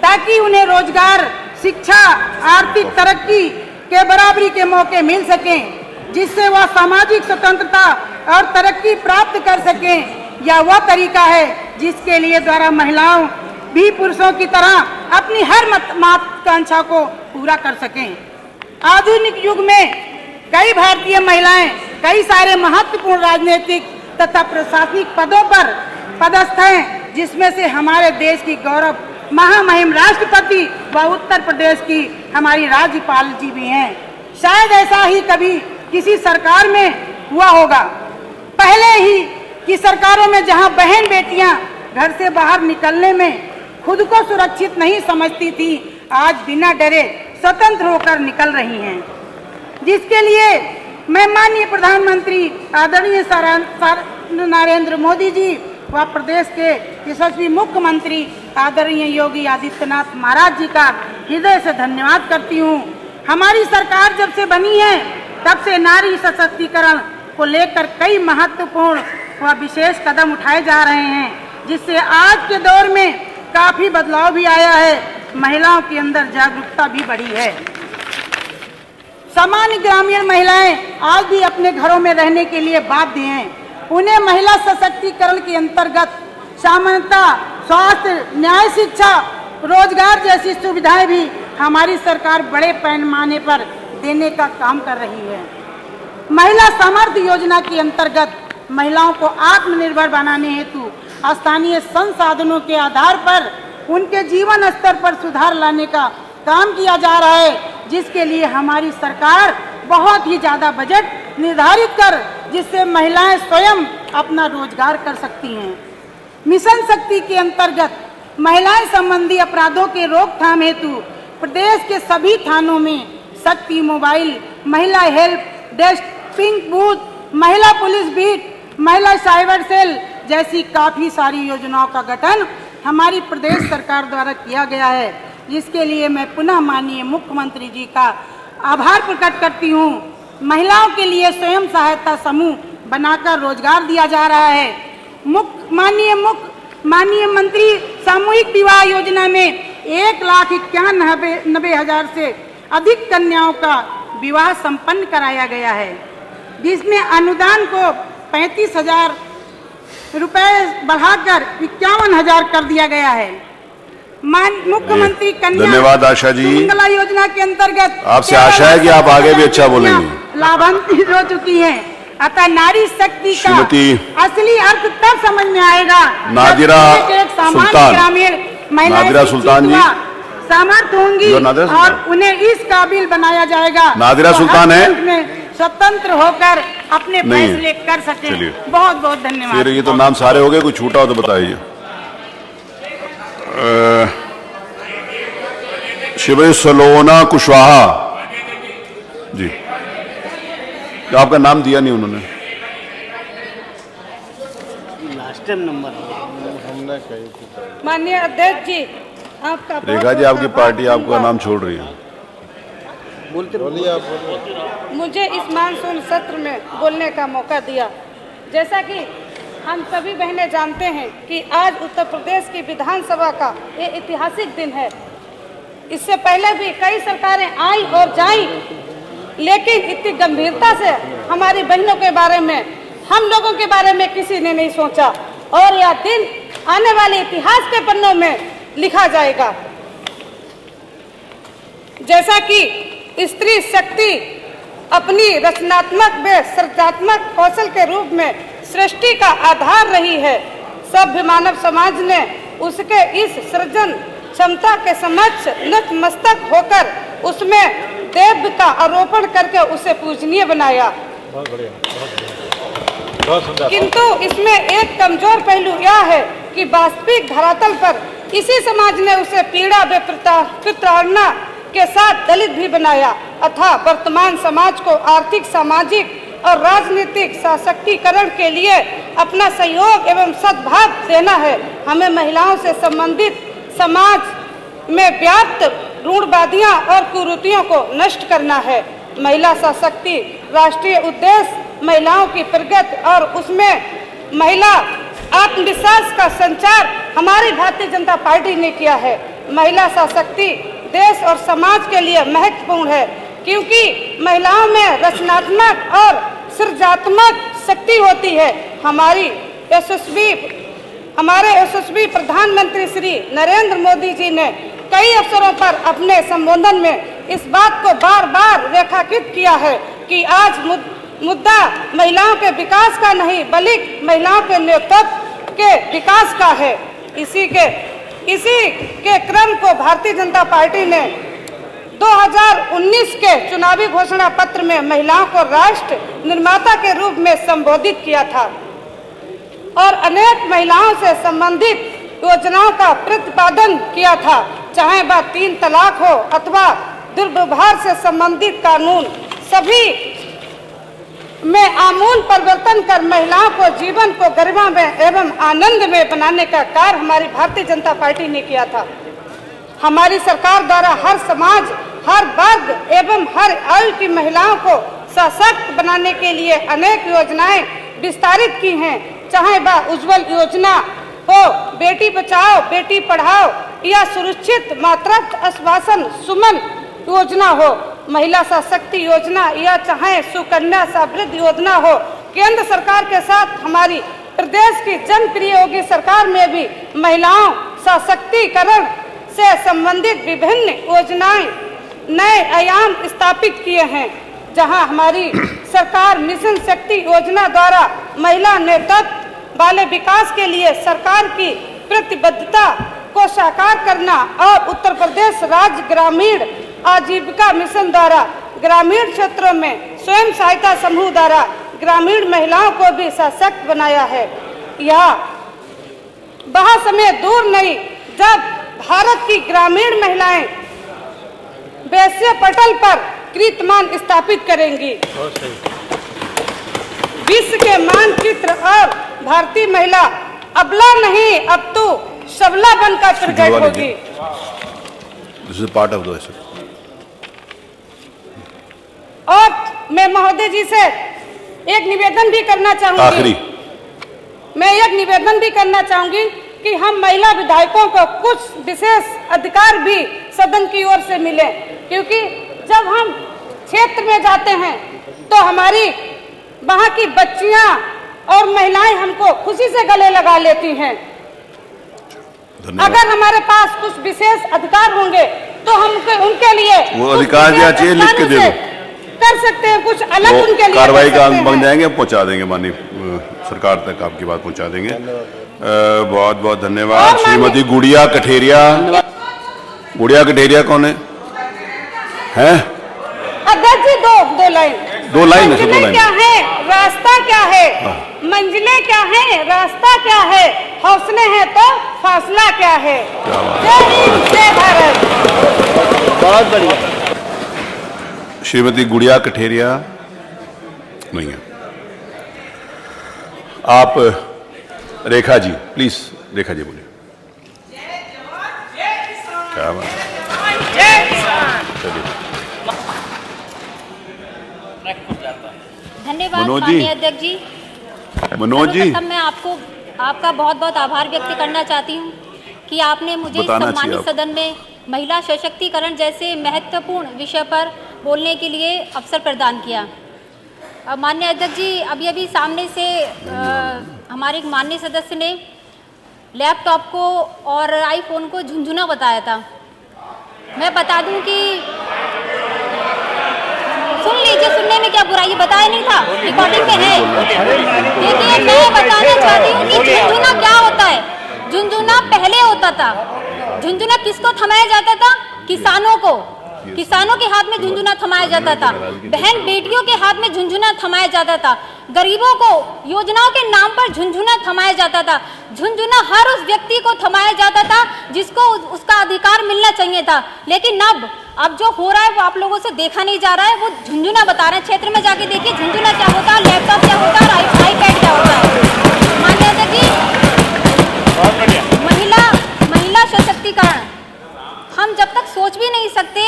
ताकि उन्हें रोजगार, शिक्षा, आर्थिक तरक्की के बराबरी के मौके मिल सकें, जिससे वह सामाजिक स्वतंत्रता और तरक्की प्राप्त कर सकें। यह वह तरीका है जिसके लिए द्वारा महिलाओं भी पुरुषों की तरह अपनी हर महत्वाकांक्षा को पूरा कर सकें। आधुनिक युग में कई भारतीय महिलाएं कई सारे महत्वपूर्ण राजनीतिक तथा प्रशासनिक पदों पर पदस्थ हैं, जिसमें से हमारे देश की गौरव महामहिम राष्ट्रपति व उत्तर प्रदेश की हमारी राज्यपाल जी भी हैं। शायद ऐसा ही कभी किसी सरकार में हुआ होगा। पहले ही की सरकारों में जहां बहन बेटियां घर से बाहर निकलने में खुद को सुरक्षित नहीं समझती थी, आज बिना डरे स्वतंत्र होकर निकल रही हैं, जिसके लिए मैं माननीय प्रधानमंत्री आदरणीय नरेंद्र मोदी जी व प्रदेश के यशस्वी मुख्यमंत्री आदरणीय योगी आदित्यनाथ महाराज जी का हृदय से धन्यवाद करती हूँ। हमारी सरकार जब से बनी है तब से नारी सशक्तिकरण को लेकर कई महत्वपूर्ण व विशेष कदम उठाए जा रहे हैं, जिससे आज के दौर में काफी बदलाव भी आया है, महिलाओं के अंदर जागरूकता भी बढ़ी है। सामान्य ग्रामीण महिलाएं आज भी अपने घरों में रहने के लिए बाध्य हैं। उन्हें महिला सशक्तिकरण के अंतर्गत समानता, स्वास्थ्य, न्याय, शिक्षा, रोजगार जैसी सुविधाएं भी हमारी सरकार बड़े पैमाने पर देने का काम कर रही है। महिला सामर्थ्य योजना के अंतर्गत महिलाओं को आत्मनिर्भर बनाने हेतु स्थानीय संसाधनों के आधार पर उनके जीवन स्तर पर सुधार लाने का काम किया जा रहा है, जिसके लिए हमारी सरकार बहुत ही ज़्यादा बजट निर्धारित कर जिससे महिलाएं स्वयं अपना रोजगार कर सकती हैं। मिशन शक्ति के अंतर्गत महिलाएं संबंधी अपराधों के रोकथाम हेतु प्रदेश के सभी थानों में शक्ति मोबाइल, महिला हेल्प डेस्क, पिंक बूथ, महिला पुलिस बीट, महिला साइबर सेल जैसी काफ़ी सारी योजनाओं का गठन हमारी प्रदेश सरकार द्वारा किया गया है, जिसके लिए मैं पुनः माननीय मुख्यमंत्री जी का आभार प्रकट करती हूँ। महिलाओं के लिए स्वयं सहायता समूह बनाकर रोजगार दिया जा रहा है। माननीय मंत्री सामूहिक विवाह योजना में 1,91,000 से अधिक कन्याओं का विवाह संपन्न कराया गया है, जिसमें अनुदान को 35,000 रुपए बढ़ाकर 51,000 कर दिया गया है। मुख्यमंत्री कन्या धन्यवाद आशा जी। सुमंगला योजना के अंतर्गत आपसे आशा है कि आप आगे भी अच्छा बोलेंगे। लाभान्वित हो चुकी हैं, अतः नारी शक्ति का असली अर्थ तब समझ में आएगा नादिरा सुल्तान, ग्रामीण महिलाएं सुल्तान जी सामर्थ्य होंगी और उन्हें इस काबिल बनाया जाएगा। नादिरा सुल्तान है स्वतंत्र होकर अपने फैसले कर सके। बहुत बहुत धन्यवाद। ये तो नाम सारे हो गए, कोई छूटा हो तो बताइए। श्रीमती सलोना कुशवाहा जी, तो आपका नाम दिया नहीं उन्होंने। लास्ट टाइम नंबर माननीय अध्यक्ष जी, आपका रेखा जी, आपकी पार्टी आपका नाम छोड़ रही है। बोलिए आप। मुझे इस मानसून सत्र में बोलने का मौका दिया। जैसा कि हम सभी बहनें जानते हैं कि आज उत्तर प्रदेश की विधानसभा का ये ऐतिहासिक दिन है। इससे पहले भी कई सरकारें आई और जाईं, लेकिन इतनी गंभीरता से हमारी बहनों के बारे में, हम लोगों के बारे में किसी ने नहीं सोचा, और यह दिन आने वाले इतिहास के पन्नों में लिखा जाएगा। जैसा कि स्त्री शक्ति अपनी रचनात्मक व सृजनात्मक कौशल के रूप में सृष्टि का आधार रही है, सभ्य मानव समाज ने उसके इस सृजन क्षमता के समक्ष नतमस्तक होकर उसमें देव का आरोपण करके उसे पूजनीय बनाया। किंतु इसमें एक कमजोर पहलू यह है कि वास्तविक धरातल पर इसी समाज ने उसे पीड़ा व प्रताड़ना के साथ दलित भी बनाया, अतः वर्तमान समाज को आर्थिक, सामाजिक और राजनीतिक सशक्तिकरण के लिए अपना सहयोग एवं सद्भाव देना है। हमें महिलाओं से संबंधित समाज में व्याप्त रूढ़वादियां और कुरीतियों को नष्ट करना है। महिला सशक्ति राष्ट्रीय उद्देश्य महिलाओं की प्रगति और उसमें महिला आत्मविश्वास का संचार हमारी भारतीय जनता पार्टी ने किया है। महिला सशक्ति देश और समाज के लिए महत्वपूर्ण है, क्योंकि महिलाओं में रचनात्मक और सृजनात्मक शक्ति होती है। हमारे यशस्वी प्रधानमंत्री श्री नरेंद्र मोदी जी ने कई अवसरों पर अपने संबोधन में इस बात को बार बार रेखांकित किया है कि आज मुद्दा महिलाओं के विकास का नहीं, बल्कि महिलाओं के नेतृत्व के विकास का है। इसी के क्रम को भारतीय जनता पार्टी ने 2019 के चुनावी घोषणा पत्र में महिलाओं को राष्ट्र निर्माता के रूप में संबोधित किया था और अनेक महिलाओं से संबंधित योजनाओं का प्रतिपादन किया था, चाहे वह 3 तलाक हो अथवा दुर्व्यवहार से संबंधित कानून, सभी में आमूल परिवर्तन कर महिलाओं को जीवन को गरिमा में एवं आनंद में बनाने का कार्य हमारी भारतीय जनता पार्टी ने किया था। हमारी सरकार द्वारा हर समाज, हर वर्ग एवं हर आयु की महिलाओं को सशक्त बनाने के लिए अनेक योजनाएं विस्तारित की हैं, चाहे वह उज्जवल योजना हो, बेटी बचाओ बेटी पढ़ाओ या सुरक्षित मातृत्व आश्वासन सुमन योजना हो, महिला सशक्ति योजना या चाहे सुकन्या समृद्धि योजना हो। केंद्र सरकार के साथ हमारी प्रदेश की जनप्रिय योगी सरकार में भी महिलाओं सशक्तिकरण से संबंधित विभिन्न योजनाएं नए आयाम स्थापित किए हैं, जहां हमारी सरकार मिशन शक्ति योजना द्वारा महिला नेतृत्व वाले विकास के लिए सरकार की प्रतिबद्धता को साकार करना और उत्तर प्रदेश राज्य ग्रामीण आजीविका मिशन द्वारा ग्रामीण क्षेत्रों में स्वयं सहायता समूह द्वारा ग्रामीण महिलाओं को भी सशक्त बनाया है। यह वह समय दूर नहीं जब भारत की ग्रामीण महिलाएं वैश्य पटल पर कीर्तिमान स्थापित करेंगी, विश्व के मानचित्र और भारतीय महिला अबला नहीं अब तो सबला बनकर प्रकट होगी। This is part of the essay. और मैं महोदय जी से एक निवेदन भी करना चाहूंगी, आखिरी मैं एक निवेदन भी करना चाहूंगी कि हम महिला विधायकों को कुछ विशेष अधिकार भी सदन की ओर से मिले, क्योंकि जब हम क्षेत्र में जाते हैं तो हमारी वहां की बच्चियां और महिलाएं हमको खुशी से गले लगा लेती हैं। अगर हमारे पास कुछ विशेष अधिकार होंगे तो हम उनके लिए वो अधिकार दिया चाहिए, लिख के दे दो, कर सकते हैं, कुछ अलग उनके लिए कार्रवाई का अंग बन जाएंगे, पहुंचा देंगे, माननीय सरकार तक आपकी बात पहुंचा देंगे। बहुत बहुत धन्यवाद। श्रीमती गुड़िया कठेरिया। गुड़िया कठेरिया कौन है? हैं? अध्यक्ष जी दो लाइन है, मंजिलें क्या है, रास्ता क्या है, मंजिलें क्या है, रास्ता क्या है, हौसले हैं तो फासला क्या है। जय हिंद, जय भारत। बहुत बढ़िया। श्रीमती गुड़िया कठेरिया नहीं है। आप रेखा जी, प्लीज रेखा जी बोलिए। क्या बात है। धन्यवाद मनोज जी। माननीय अध्यक्ष जी। मनोज जी, सर्वप्रथम मैं आपका बहुत बहुत आभार व्यक्त करना चाहती हूँ कि आपने मुझे इस बताना चाहिए सम्मानित आप। सदन में महिला सशक्तिकरण जैसे महत्वपूर्ण विषय पर बोलने के लिए अवसर प्रदान किया। माननीय अध्यक्ष जी, अभी सामने से हमारे एक माननीय सदस्य ने लैपटॉप को और आईफोन को झुंझुना बताया था। मैं बता दूं कि सुन लीजिए, सुनने में क्या बुराई, बताया नहीं था, रिकॉर्डिंग पे है। देखिए, मैं बताना चाहती हूँ कि झुंझुना क्या होता है। झुंझुना पहले होता था। झुंझुना किसको थमाया जाता था? किसानों को। किसानों के हाथ में झुंझुना थमाया जाता था, बहन बेटियों के हाथ में झुंझुना थमाया जाता था, गरीबों को योजनाओं के नाम पर झुंझुना थमाया जाता था। झुंझुना हर उस व्यक्ति को थमाया जाता था जिसको उसका अधिकार मिलना चाहिए था। लेकिन अब जो हो रहा है वो आप लोगों से देखा नहीं जा रहा है। वो झुंझुना बता रहे हैं। क्षेत्र में जाके देखिए झुंझुना क्या होता है, लैपटॉप क्या होता है और आईपैड क्या होता है। मान्यता की महिला सशक्तिकरण हम जब तक सोच भी नहीं सकते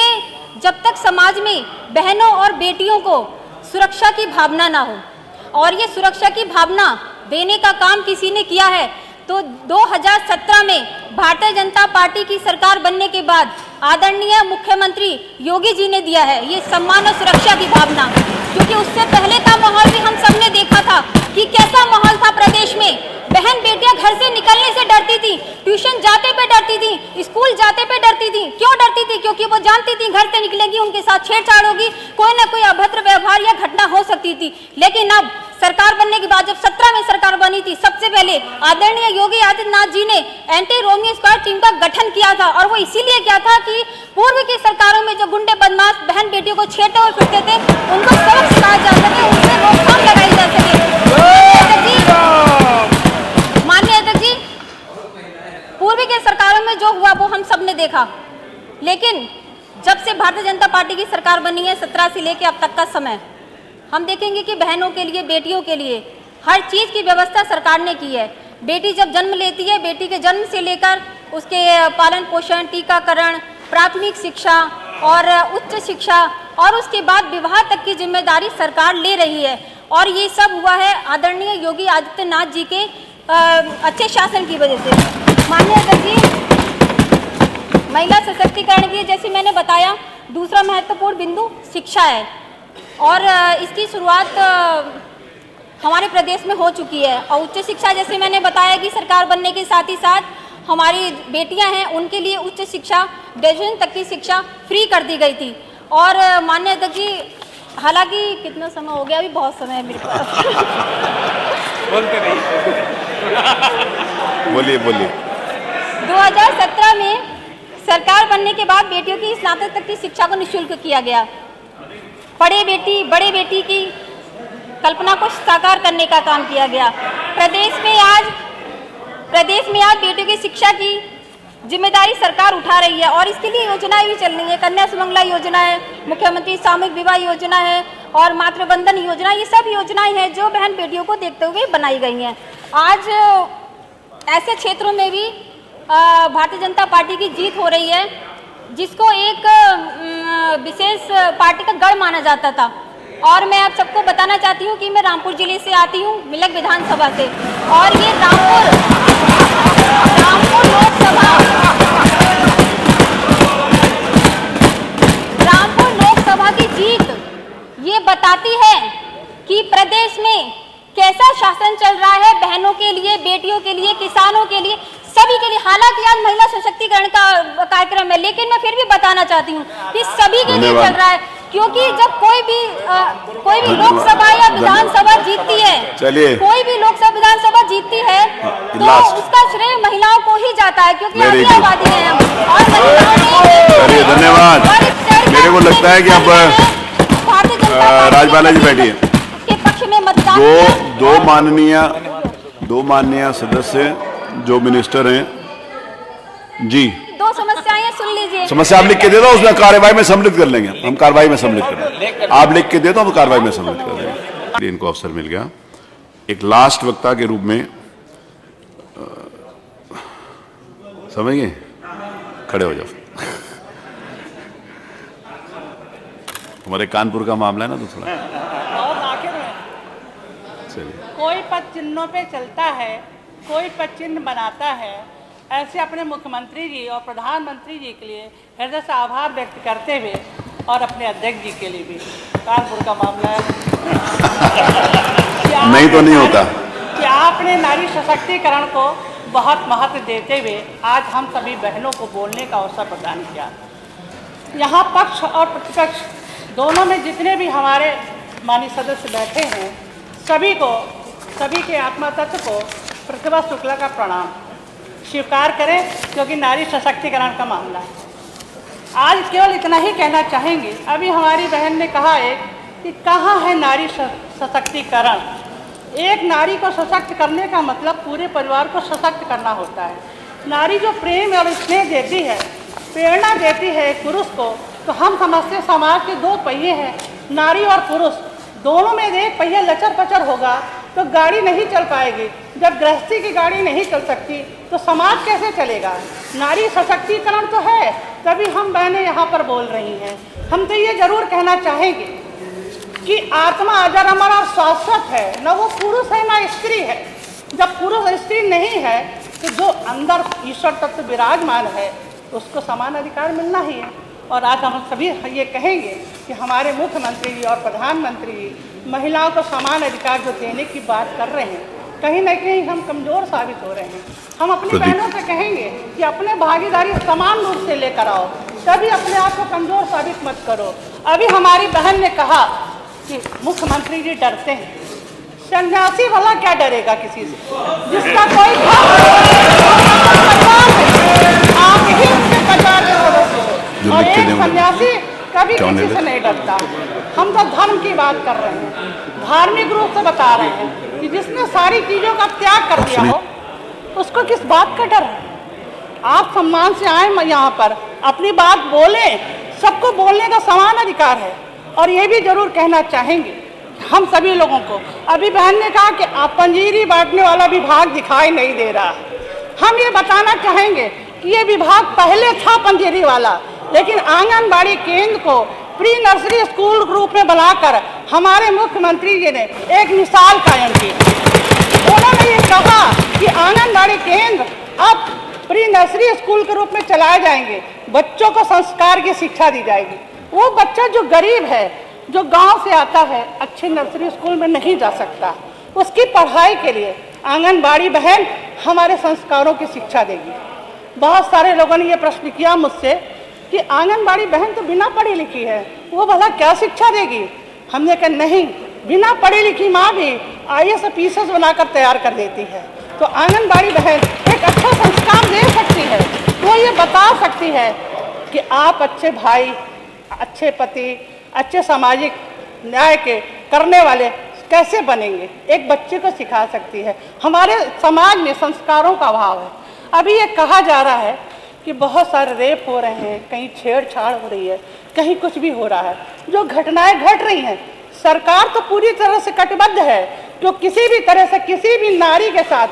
जब तक समाज में बहनों और बेटियों को सुरक्षा की भावना ना हो। और ये सुरक्षा की भावना देने का काम किसी ने किया है तो 2017 में भारतीय जनता पार्टी की सरकार बनने के बाद आदरणीय मुख्यमंत्री योगी जी ने दिया है ये सम्मान और सुरक्षा की भावना। क्योंकि उससे पहले का माहौल भी हम सबने देखा था कि कैसा माहौल था प्रदेश में। बहन बेटियां घर से निकलने से डरती थी, ट्यूशन जाते पे डरती थी, स्कूल जाते पे डरती थी। क्यों डरती थी? क्योंकि वो जानती थी घर से निकलेगी उनके साथ छेड़छाड़ होगी, कोई ना कोई अभद्र व्यवहार या घटना हो सकती थी। लेकिन अब सरकार बनने के बाद जब 17 में सरकार बनी थी, सबसे पहले आदरणीय योगी आदित्यनाथ जी ने एंटी रोमियो स्क्वाड टीम का गठन किया था। और वो इसीलिए किया था कि पूर्व की सरकारों में जो गुंडे बदमाश बहन बेटियों को छेड़ते हुए फिरते थे, उनको सबक सिखाया जा सके, उनसे रोकथाम लगाई जा सके। माननीय अध्यक्ष जी, पूर्व की सरकारों में जो हुआ वो हम सब ने देखा, लेकिन जब से भारतीय जनता पार्टी की सरकार बनी है 17 से लेकर अब तक का समय, हम देखेंगे कि बहनों के लिए, बेटियों के लिए हर चीज की व्यवस्था सरकार ने की है। बेटी जब जन्म लेती है, बेटी के जन्म से लेकर उसके पालन पोषण, टीकाकरण, प्राथमिक शिक्षा और उच्च शिक्षा और उसके बाद विवाह तक की जिम्मेदारी सरकार ले रही है। और ये सब हुआ है आदरणीय योगी आदित्यनाथ जी के अच्छे शासन की वजह से। माननीय अध्यक्ष जी, महिला सशक्तिकरण की जैसे मैंने बताया, दूसरा महत्वपूर्ण बिंदु शिक्षा है और इसकी शुरुआत हमारे प्रदेश में हो चुकी है। और उच्च शिक्षा जैसे मैंने बताया कि सरकार बनने के साथ ही साथ हमारी बेटियां हैं, उनके लिए उच्च शिक्षा, ग्रेजुएशन तक की शिक्षा फ्री कर दी गई थी। और माननीय अध्यक्ष जी, हालांकि कितना समय हो गया, अभी बहुत समय है मेरे पास। बोलिए बोलिए। 2017 में सरकार बनने के बाद बेटियों की स्नातक तक की शिक्षा को निःशुल्क किया गया। बड़े बेटी बड़े बेटी की कल्पना को साकार करने का काम किया गया। प्रदेश में आज बेटियों की शिक्षा की जिम्मेदारी सरकार उठा रही है और इसके लिए योजनाएं भी चल रही है। कन्या सुमंगला योजना है, मुख्यमंत्री सामूहिक विवाह योजना है और मातृवंदन योजना, ये सब योजनाएं हैं जो बहन बेटियों को देखते हुए बनाई गई हैं। आज ऐसे क्षेत्रों में भी भारतीय जनता पार्टी की जीत हो रही है जिसको एक विशेष पार्टी का गढ़ माना जाता था। और मैं आप सबको बताना चाहती हूँ कि मैं रामपुर जिले से आती हूँ, मिलक विधानसभा से, और ये रामपुर लोकसभा की जीत ये बताती है कि प्रदेश में कैसा शासन चल रहा है बहनों के लिए, बेटियों के लिए, किसानों के लिए, सभी के लिए। हालांकि आज महिला सशक्तिकरण का कार्यक्रम है, लेकिन मैं फिर भी बताना चाहती हूँ कि सभी के लिए चल रहा है, क्योंकि जब कोई भी लोकसभा या विधानसभा जीतती है, चलिए, कोई भी लोकसभा विधानसभा जीतती है तो उसका श्रेय महिलाओं को ही जाता है, क्योंकि आधी आबादी है हम और महिलाओं ने। धन्यवाद। मेरे को लगता है कि अब भारतीय जनता राजबाला जी बैठिए। के पक्ष में मतदान दो माननीय सदस्य जो मिनिस्टर हैं जी, दो समस्याएं सुन लीजिए। समस्या आप लिख के दे दो, उसमें कार्रवाई में सम्मिलित कर लेंगे, हम कार्रवाई में सम्मिलित कर लेंगे। आप लिख के दे दो, हम कार्रवाई में सम्मिलित कर देंगे। इनको अवसर मिल गया एक लास्ट वक्ता के रूप में, समझिए, खड़े हो जाओ। हमारे कानपुर का मामला है ना, तो थोड़ा और आखिर में चलिए। कोई पद चिन्हों पे चलता है, कोई पद चिन्ह बनाता है। ऐसे अपने मुख्यमंत्री जी और प्रधानमंत्री जी के लिए हृदय से आभार व्यक्त करते हुए और अपने अध्यक्ष जी के लिए भी, कानपुर का मामला है नहीं तो नहीं होता कि आपने नारी सशक्तिकरण को बहुत महत्व देते हुए आज हम सभी बहनों को बोलने का अवसर प्रदान किया। यहाँ पक्ष और प्रतिपक्ष दोनों में जितने भी हमारे माननीय सदस्य बैठे हैं, सभी के आत्मा तत्व को प्रतिभा शुक्ला का प्रणाम स्वीकार करें, क्योंकि नारी सशक्तिकरण का मामला है। आज केवल इतना ही कहना चाहेंगे, अभी हमारी बहन ने कहा है कि कहाँ है नारी सशक्तिकरण। एक नारी को सशक्त करने का मतलब पूरे परिवार को सशक्त करना होता है। नारी जो प्रेम और स्नेह देती है, प्रेरणा देती है एक पुरुष को, तो हम समझते समाज के दो पहिए हैं, नारी और पुरुष, दोनों में एक पहिया लचर पचर होगा तो गाड़ी नहीं चल पाएगी। जब गृहस्थी की गाड़ी नहीं चल सकती तो समाज कैसे चलेगा। नारी सशक्तिकरण तो है, तभी हम बहनें यहाँ पर बोल रही हैं। हम तो ये जरूर कहना चाहेंगे कि आत्मा अजर अमर और शाश्वत है, न वो पुरुष है न स्त्री है। जब पुरुष स्त्री नहीं है तो जो अंदर ईश्वर तत्व विराजमान है उसको समान अधिकार मिलना ही है। और आज हम सभी ये कहेंगे कि हमारे मुख्यमंत्री जी और प्रधानमंत्री जी महिलाओं को समान अधिकार जो देने की बात कर रहे हैं, कहीं ना कहीं हम कमज़ोर साबित हो रहे हैं। हम अपनी बहनों से कहेंगे कि अपने भागीदारी समान रूप से लेकर आओ, तभी अपने आप को कमज़ोर साबित मत करो। अभी हमारी बहन ने कहा कि मुख्यमंत्री जी डरते हैं, सन्यासी वाला क्या डरेगा किसी से, जिसका कोई आप ही उसके परिवार के सदस्य हो। और एक सन्यासी कभी किसी से नहीं डरता। हम तो धर्म की बात कर रहे हैं, धार्मिक रूप से बता रहे हैं कि जिसने सारी चीजों का त्याग कर दिया हो उसको किस बात का डर है। आप सम्मान से आए यहाँ पर, अपनी बात बोले, सबको बोलने का समान अधिकार है। और ये भी जरूर कहना चाहेंगे हम सभी लोगों को, अभी बहन ने कहा कि पंजीरी बांटने वाला विभाग दिखाई नहीं दे रहा। हम ये बताना चाहेंगे कि ये विभाग पहले था पंजीरी वाला, लेकिन आंगनबाड़ी केंद्र को प्री नर्सरी स्कूल ग्रुप में बनाकर हमारे मुख्यमंत्री जी ने एक मिसाल कायम की। उन्होंने ये कहा कि आंगनबाड़ी केंद्र अब प्री नर्सरी स्कूल के रूप में चलाए जाएंगे, बच्चों को संस्कार की शिक्षा दी जाएगी। वो बच्चा जो गरीब है, जो गांव से आता है, अच्छे नर्सरी स्कूल में नहीं जा सकता, उसकी पढ़ाई के लिए आंगनबाड़ी बहन हमारे संस्कारों की शिक्षा देगी। बहुत सारे लोगों ने ये प्रश्न किया मुझसे कि आंगनबाड़ी बहन तो बिना पढ़ी लिखी है, वो भला क्या शिक्षा देगी। हमने कहा नहीं, बिना पढ़ी लिखी माँ भी IAS ऑफिसर्स बनाकर तैयार कर देती है। तो आंगनबाड़ी बहन एक अच्छा संस्कार दे सकती है, वो ये बता सकती है कि आप अच्छे भाई, अच्छे पति, अच्छे सामाजिक न्याय के करने वाले कैसे बनेंगे, एक बच्चे को सिखा सकती है। हमारे समाज में संस्कारों का अभाव है। अभी ये कहा जा रहा है कि बहुत सारे रेप हो रहे हैं, कहीं छेड़छाड़ हो रही है, कहीं कुछ भी हो रहा है। जो घटनाएं घट रही हैं, सरकार तो पूरी तरह से कटिबद्ध है कि किसी भी तरह से किसी भी नारी के साथ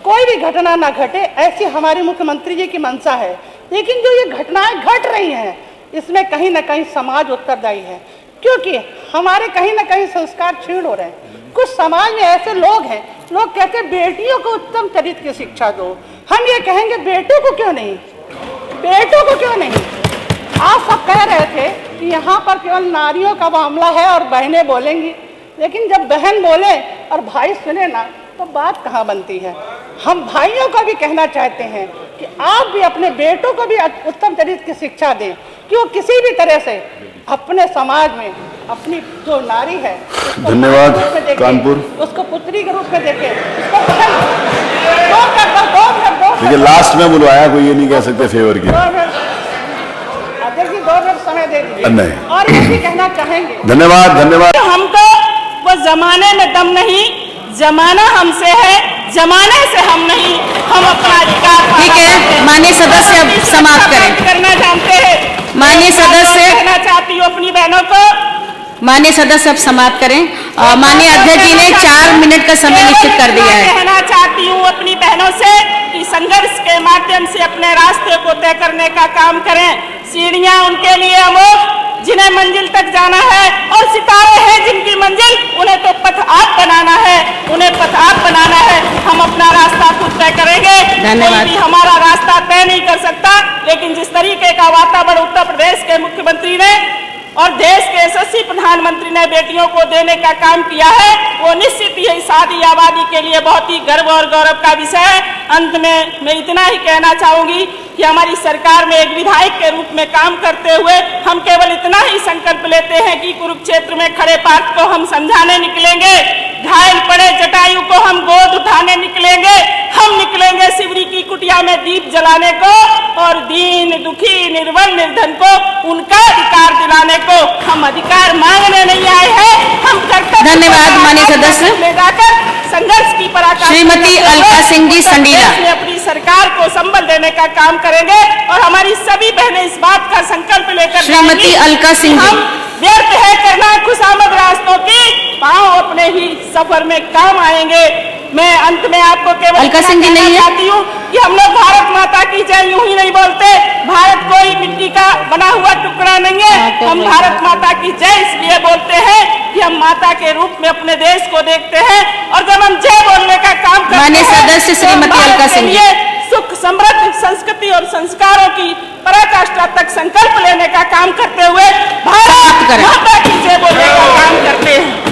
कोई भी घटना ना घटे, ऐसी हमारे मुख्यमंत्री जी की मंशा है। लेकिन जो ये घटनाएं घट रही हैं, इसमें कहीं ना कहीं समाज उत्तरदायी है, क्योंकि हमारे कहीं ना कहीं संस्कार छीण हो रहे हैं। कुछ समाज में ऐसे लोग हैं, लोग कहते हैं बेटियों को उत्तम चरित्र की शिक्षा दो। हम ये कहेंगे बेटों को क्यों नहीं, बेटों को क्यों नहीं। आज सब कह रहे थे कि यहाँ पर केवल नारियों का मामला है और बहनें बोलेंगी, लेकिन जब बहन बोले और भाई सुने ना, तो बात कहाँ बनती है। हम भाइयों को भी कहना चाहते हैं कि आप भी अपने बेटों को भी उत्तम चरित्र की शिक्षा दें, कि वो किसी भी तरह से अपने समाज में अपनी जो नारी है, धन्यवाद कानपुर, उसको पुत्री के रूप में देखें, उसको देखिए लास्ट में बुलवाया, कोई ये नहीं कह सकते फेवर की। अध्यक्ष जी 2 मिनट समय दे दीजिए। नहीं, और ये भी कहना चाहेंगे, धन्यवाद धन्यवाद। हमको वो जमाने में दम नहीं, जमाना हमसे है, जमाने से हम नहीं। हम अपना अधिकार ठीक है, माननीय सदस्य अब समाप्त करें। करना जानते हैं। माननीय सदस्य कहना चाहती हूँ अपनी बहनों को, माननीय सदस्य अब समाप्त करें। माननीय अध्यक्ष जी ने 4 मिनट का समय निश्चित कर दिया है। कहना चाहती हूँ अपनी बहनों से कि संघर्ष के माध्यम से अपने रास्ते को तय करने का काम करें। सीढ़ियाँ उनके लिए अमोघ, जिन्हें मंजिल तक जाना है, और सितारे हैं जिनकी मंजिल, उन्हें तो पथ आप बनाना है, उन्हें पथ आप बनाना है। हम अपना रास्ता खुद तय करेंगे, कोई भी हमारा रास्ता तय नहीं कर सकता। लेकिन जिस तरीके का वातावरण उत्तर प्रदेश के मुख्यमंत्री ने और देश के यशस्वी प्रधानमंत्री ने बेटियों को देने का काम किया है, वो निश्चित ही शादी आबादी के लिए बहुत ही गर्व और गौरव का विषय है। अंत में मैं इतना ही कहना चाहूंगी कि हमारी सरकार में एक विधायक के रूप में काम करते हुए हम केवल इतना ही संकल्प लेते हैं कि कुरुक्षेत्र में खड़े पार्थ को हम समझाने निकलेंगे, घायल पड़े जटायु को हम गोद उठाने निकलेंगे, हम निकलेंगे शिवरी की कुटिया में दीप जलाने को, और दीन दुखी निर्बल निर्धन को उनका अधिकार दिलाने को। हम अधिकार मांगने नहीं आए हैं, हम कर्तव्य। धन्यवाद माननीय सदस्य। ले जाकर संघर्ष की पराकाष्ठा श्रीमती अलका सिंह जी संडीला अपनी सरकार को संबल देने का काम करेंगे, और हमारी सभी बहनें इस बात का संकल्प लेकर श्रीमती अलका सिंह जी, व्यर्थ है करना खुशामद रास्तों की, पांव अपने ही सफर में काम आएंगे। मैं अंत में आपको केवल अलका सिंह जी नहीं चाहती हूँ कि हम लोग भारत माता की जय यूं ही नहीं बोलते। भारत कोई मिट्टी का बना हुआ टुकड़ा नहीं है। हम भारत माता की जय इसलिए बोलते हैं कि हम माता के रूप में अपने देश को देखते हैं, और जब हम जय बोलने का काम करते हैं, माननीय सदस्य श्रीमती अलका सिंह जी, सुख समृद्ध संस्कृति और संस्कारों की पराकाष्ठा तक संकल्प लेने का काम करते हुए भारत माता की जय बोलने का काम करते हैं।